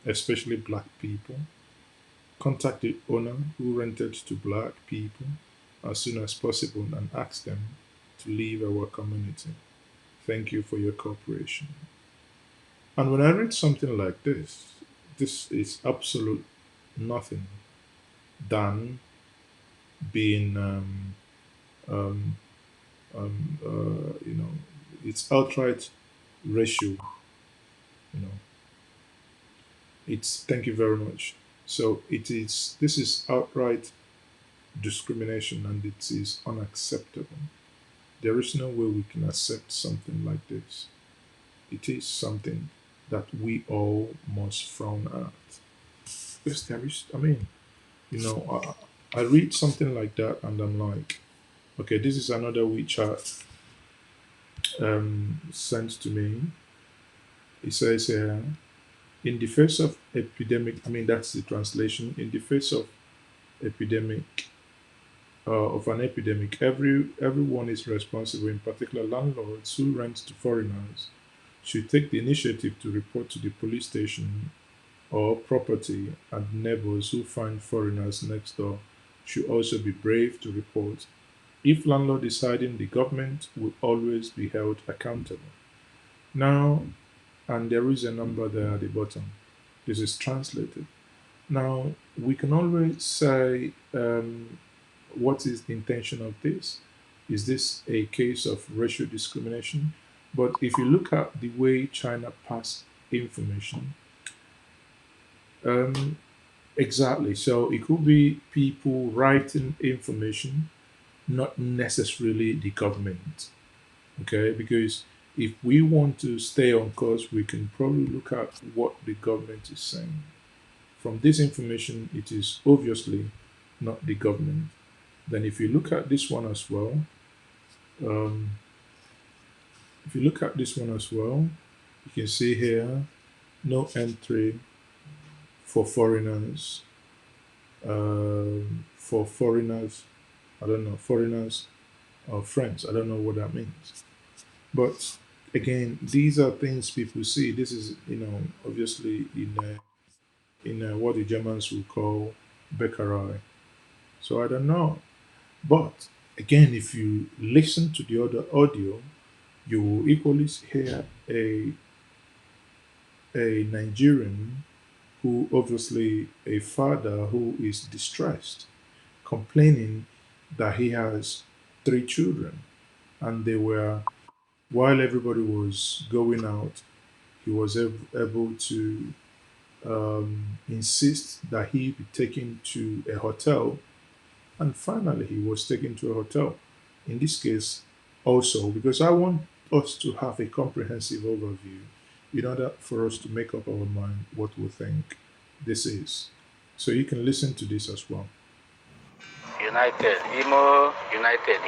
especially black people. Contact the owner who rented to black people as soon as possible and ask them to leave our community. Thank you for your cooperation. And when I read something like this is absolute nothing than being, um, it's outright racial, you know. It's thank you very much. So this is outright discrimination and it is unacceptable. There is no way we can accept something like this. It is something that we all must frown at. Because there is, I read something like that and I'm like, okay, this is another WeChat sent to me. It says here, in the face of epidemic, that's the translation, in the face epidemic, of an epidemic, everyone is responsible, in particular landlords who rent to foreigners, should take the initiative to report to the police station or property, and neighbors who find foreigners next door should also be brave to report. If landlord is hiding, the government will always be held accountable. Now, and there is a number there at the bottom. This is translated. Now, we can always say, what is the intention of this? Is this a case of racial discrimination? But if you look at the way China passed information, exactly. So it could be people writing information, not necessarily the government. Okay, because if we want to stay on course, we can probably look at what the government is saying. From this information, it is obviously not the government. Then, if you look at this one as well, um, you can see here, no entry for foreigners, I don't know, foreigners or friends. I don't know what that means. But again, these are things people see. This is, obviously in what the Germans will call Bäckerei. So I don't know. But again, if you listen to the other audio, you will equally hear a Nigerian who obviously a father who is distressed, complaining that he has three children and they were while everybody was going out, he was able to insist that he be taken to a hotel, and finally he was taken to a hotel. In this case, also because I want us to have a comprehensive overview in order for us to make up our mind what we think this is. So you can listen to this as well. United, Imo, United,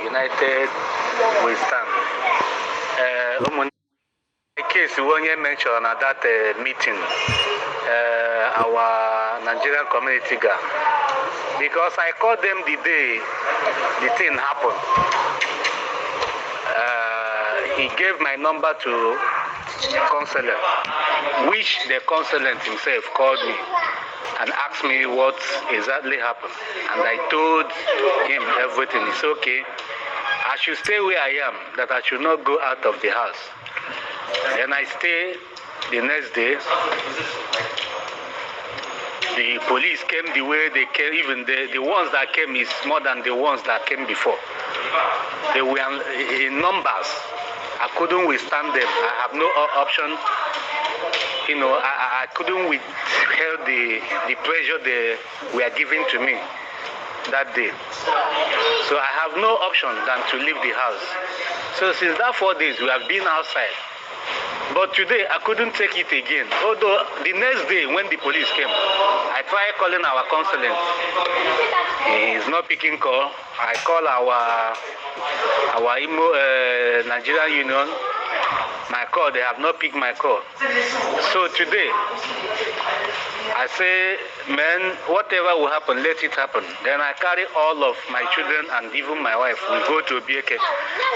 we stand. The case when you mentioned at that meeting, our Nigerian community guy, because I called them the day the thing happened. He gave my number to consulate, which the consulate himself called me and asked me what exactly happened. And I told him everything. It's okay. I should stay where I am, that I should not go out of the house. Then I stay the next day. The police came the way they came, even the ones that came is more than the ones that came before. They were in numbers. I couldn't withstand them. I have no option. I couldn't withhold the pressure they were giving to me that day. So I have no option than to leave the house. So since that 4 days, we have been outside. But today, I couldn't take it again. Although the next day, when the police came, I tried calling our consulate. He is not picking call. I call our Imo Nigerian Union. My call, they have not picked my call. So today, I say, man, whatever will happen, let it happen. Then I carry all of my children and even my wife. We go to Abike.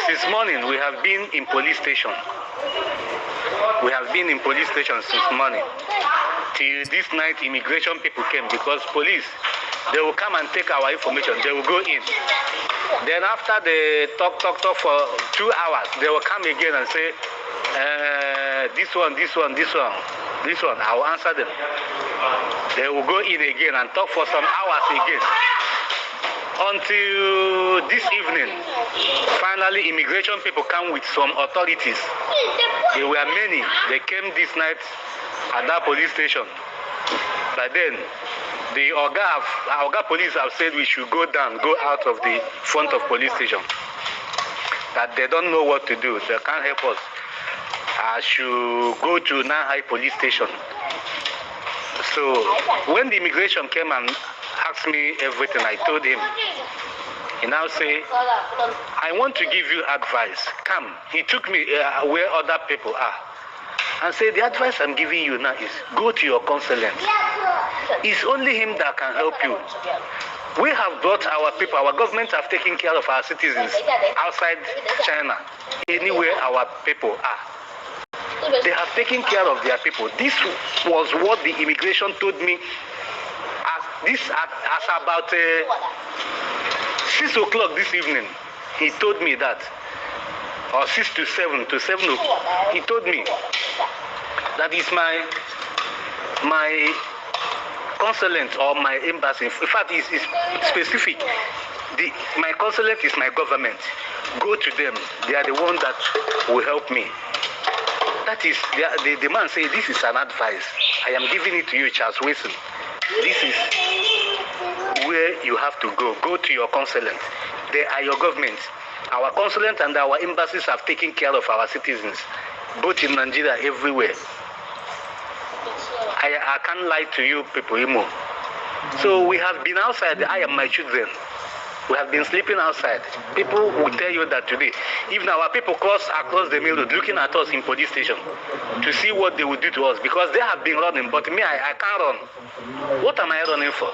Since morning, we have been in police station. We have been in police station since morning. Till this night, immigration people came because police, they will come and take our information. They will go in. Then after they talk for 2 hours, they will come again and say, this one. I will answer them. They will go in again and talk for some hours again. Until this evening, finally immigration people come with some authorities. There were many. They came this night at that police station. But then, the Oga police have said we should go out of the front of police station. That they don't know what to do. They can't help us. I should go to Nahai police station. So when the immigration came and asked me everything, I told him. He now say, I want to give you advice. Come. He took me where other people are. And say, the advice I'm giving you now is go to your consulate. It's only him that can help you. We have brought our people, our government have taken care of our citizens outside China, anywhere our people are. They have taken care of their people. This was what the immigration told me as about 6 o'clock this evening. He told me that. Or 6 to 7 o'clock. He told me that is my consulate or my embassy. In fact, it's specific. My consulate is my government. Go to them. They are the ones that will help me. That is, the man said, this is an advice. I am giving it to you, Charles Wilson. This is where you have to go. Go to your consulate. They are your government. Our consulate and our embassies have taken care of our citizens, both in Nigeria, everywhere. I can't lie to you people, Imo. So we have been outside. I and my children. We have been sleeping outside. People will tell you that today, even our people cross across the main road looking at us in police station to see what they will do to us because they have been running, but me, I can't run. What am I running for?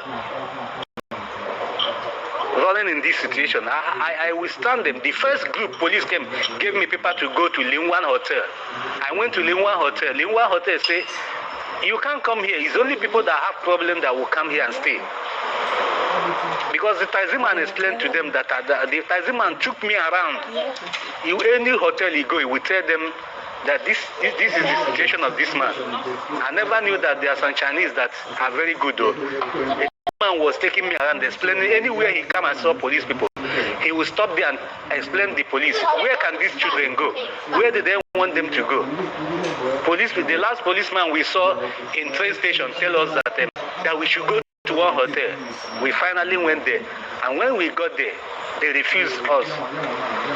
Running in this situation, I will stand them. The first group police came, gave me paper to go to Linwan Hotel. I went to Linwan Hotel. Linwan Hotel say, you can't come here. It's only people that have problem that will come here and stay. Because the taximan explained to them that the taximan took me around. Any hotel you go, he will tell them that this is the situation of this man. I never knew that there are some Chinese that are very good though. The man was taking me around, explaining anywhere he come and saw police people. He will stop there and explain the police. Where can these children go? Where do they want them to go? The last policeman we saw in train station tell us that we should go to one hotel. We finally went there, and when we got there, they refused us.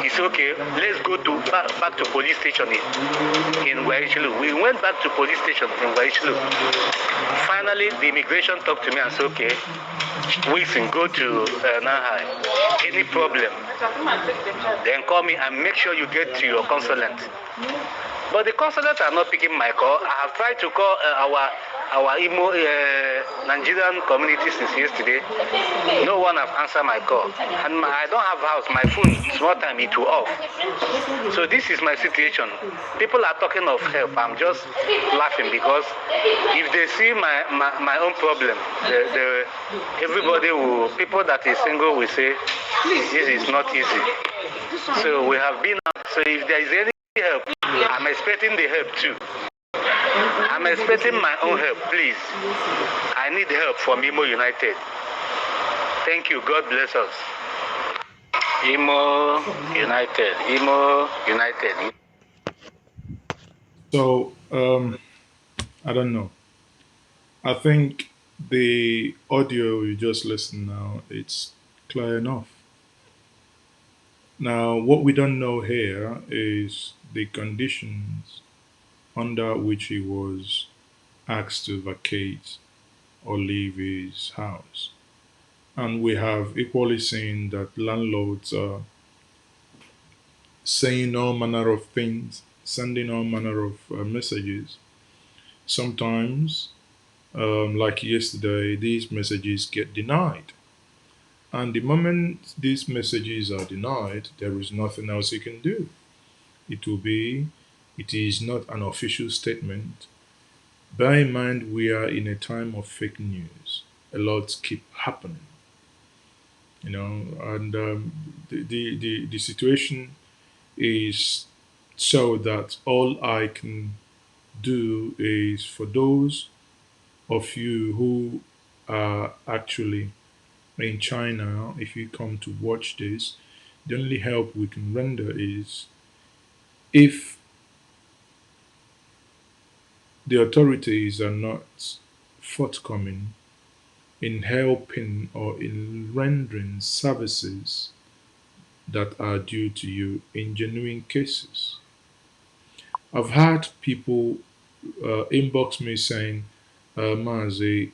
It's okay, let's go back to police station in Waichulu. We went back to police station in Waichulu. Finally, the immigration talked to me and said, okay, Wilson, go to Nahai. Any problem, then call me and make sure you get to your consulate. But the consulate are not picking my call. I have tried to call our Igbo Nigerian community since yesterday. No one have answered my call. And I don't have house. My phone, small time, it will off. So this is my situation. People are talking of help. I'm just laughing because if they see my own problem, everybody will, people that is single will say, this is not easy. So we have been out. So if there is any help, I'm expecting the help too. I'm expecting my own help, please. I need help from Imo United. Thank you. God bless us. Imo United. Imo United. So, I don't know. I think the audio you just listened now, it's clear enough. Now, what we don't know here is the conditions under which he was asked to vacate or leave his house. And we have equally seen that landlords are saying all manner of things, sending all manner of messages. Sometimes, like yesterday, these messages get denied. And the moment these messages are denied, there is nothing else you can do. It is not an official statement. Bear in mind, we are in a time of fake news. A lot keep happening, and the situation is so that all I can do is for those of you who are actually in China, if you come to watch this, the only help we can render is if the authorities are not forthcoming in helping or in rendering services that are due to you in genuine cases. I've had people inbox me saying, Maazi,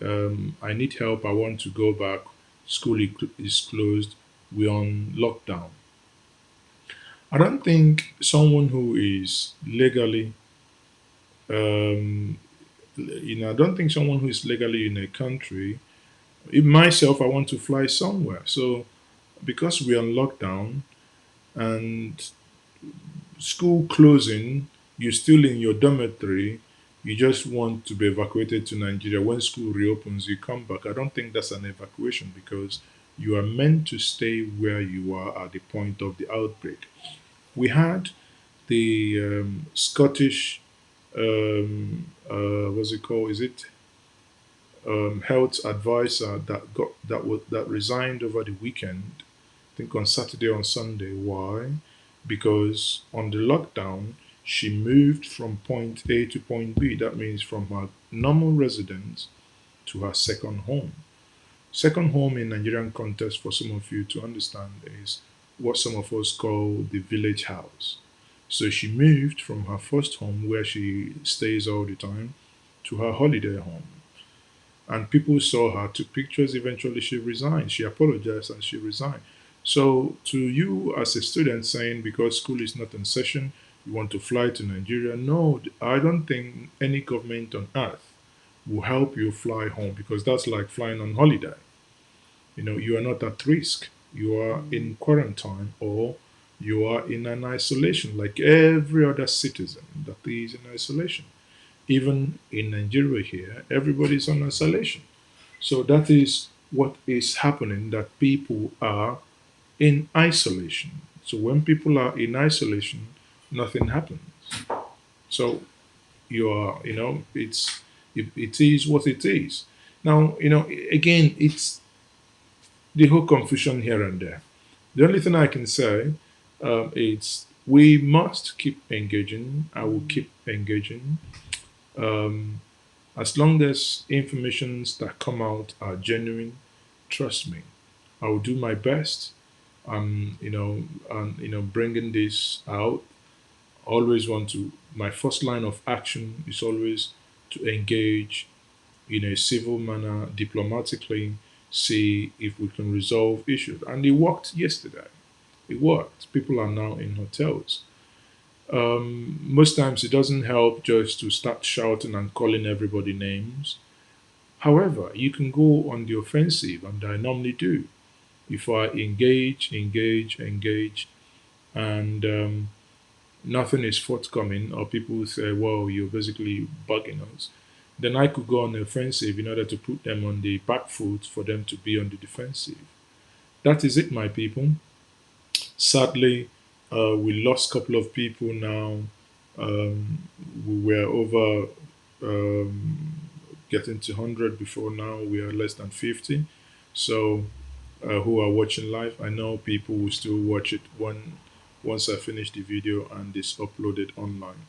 I need help, I want to go back, school is closed, we're on lockdown. I don't think someone who is legally I don't think someone who is legally in a country, myself, I want to fly somewhere. So because we're on lockdown and school closing, you're still in your dormitory, you just want to be evacuated to Nigeria. When school reopens, you come back. I don't think that's an evacuation because you are meant to stay where you are at the point of the outbreak. We had the Scottish what's it called? Is it health advisor that resigned over the weekend? I think on Saturday or Sunday. Why? Because on the lockdown, she moved from point A to point B. That means from her normal residence to her second home. Second home in Nigerian context, for some of you to understand, is what some of us call the village house. So she moved from her first home, where she stays all the time, to her holiday home. And people saw her, took pictures, eventually she resigned. She apologized and she resigned. So, to you as a student saying because school is not in session, you want to fly to Nigeria, no, I don't think any government on earth will help you fly home because that's like flying on holiday. You are not at risk. You are in quarantine or you are in an isolation like every other citizen that is in isolation. Even in Nigeria here, everybody's on isolation. So that is what is happening, that people are in isolation. So when people are in isolation, nothing happens. So you are, it is what it is. Now, again, it's the whole confusion here and there. The only thing I can say is we must keep engaging. I will keep engaging. Um, as long as informations that come out are genuine, trust me, I will do my best. Bringing this out. Always want to. My first line of action is always to engage in a civil manner, diplomatically, see if we can resolve issues. And it worked yesterday. It worked. People are now in hotels. Most times it doesn't help just to start shouting and calling everybody names. However, you can go on the offensive, and I normally do. If I engage, and nothing is forthcoming, or people say, well, you're basically bugging us, then I could go on the offensive in order to put them on the back foot for them to be on the defensive. That is it, my people. Sadly, we lost a couple of people now. We were over getting to 100 before now. We are less than 50. So, who are watching live, I know people will still watch it once I finish the video and it's uploaded online.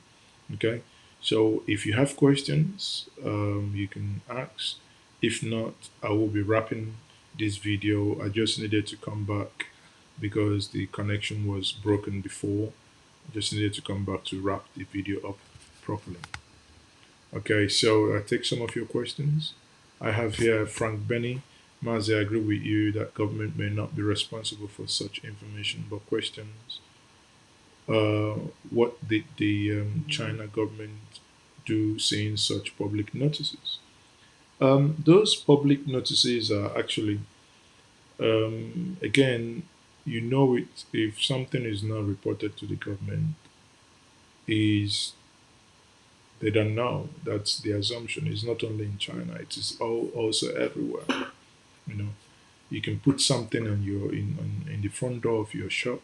Okay, so if you have questions, you can ask. If not, I will be wrapping this video. I just needed to come back because the connection was broken before. I just needed to come back to wrap the video up properly. Okay, so I take some of your questions. I have here Frank Benny. Maazi, I agree with you that government may not be responsible for such information, but questions. What did the China government do seeing such public notices? Those public notices are actually, again, you know it if something is not reported to the government, is they don't know. That's the assumption. It's not only in China; it is also everywhere. You know, you can put something in the front door of your shop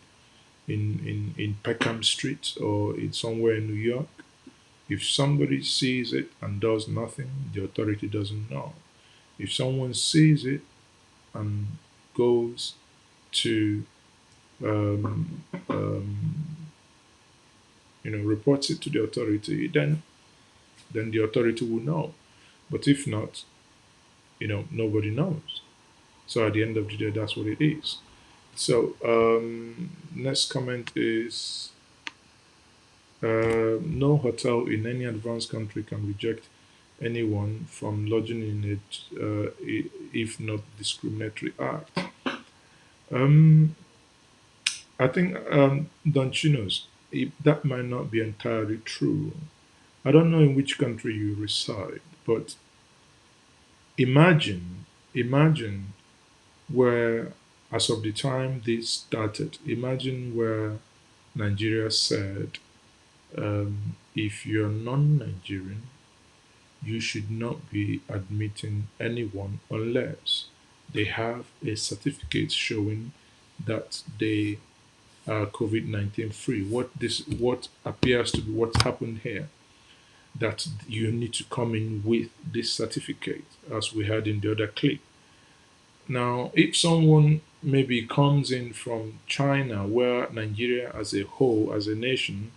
in Peckham Street or in somewhere in New York. If somebody sees it and does nothing, the authority doesn't know. If someone sees it and goes to um, um, reports it to the authority, then the authority will know. But if not, nobody knows. So at the end of the day, that's what it is. So next comment is no hotel in any advanced country can reject anyone from lodging in it if not discriminatory act. Um, I think don't you know that might not be entirely true. I don't know in which country you reside, but imagine where, as of the time this started, imagine where Nigeria said, if you're non-Nigerian, you should not be admitting anyone unless they have a certificate showing that they are COVID-19 free. What appears to be what happened here, that you need to come in with this certificate, as we had in the other clip. Now, if someone maybe comes in from China, where Nigeria as a whole, as a nation,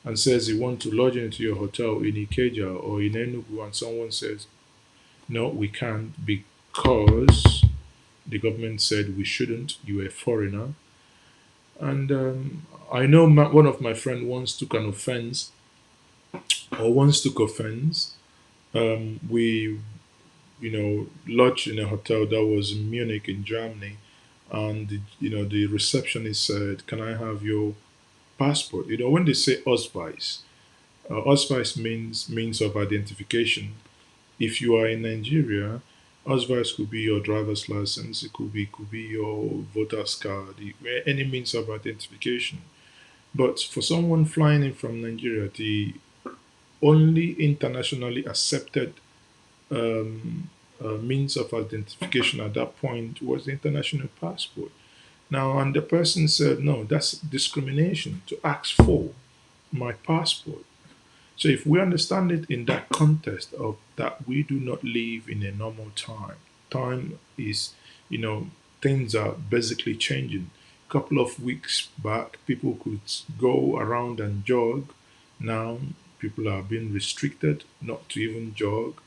and says you want to lodge into your hotel in Ikeja or in Enugu, and someone says, no, we can't because the government said we shouldn't, you're a foreigner. And I know one of my friends once took offense. We lodged in a hotel that was in Munich in Germany, and the receptionist said, "Can I have your passport?" When they say Ausweis, Ausweis means means of identification. If you are in Nigeria, Ausweis could be your driver's license, it could be your voter's card, any means of identification. But for someone flying in from Nigeria, the only internationally accepted means of identification at that point was the international passport. Now, and the person said, no, that's discrimination to ask for my passport. So if we understand it in that context of that we do not live in a normal time, time is, you know, things are basically changing. A couple of weeks back, people could go around and jog. Now, people are being restricted not to even jog.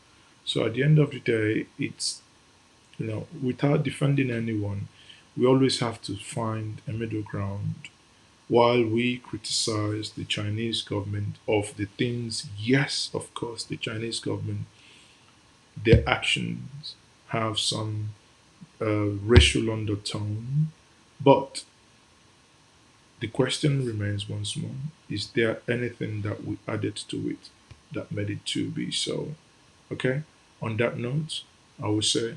So at the end of the day, it's, without defending anyone, we always have to find a middle ground while we criticize the Chinese government of the things. Yes, of course, the Chinese government, their actions have some racial undertone, but the question remains once more: is there anything that we added to it that made it to be so? Okay. On that note, I will say,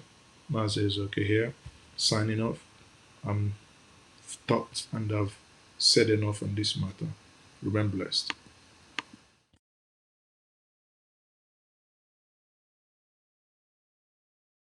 MaaziEzeoke here, signing off. I'm thought and I've said enough on this matter. Remain blessed.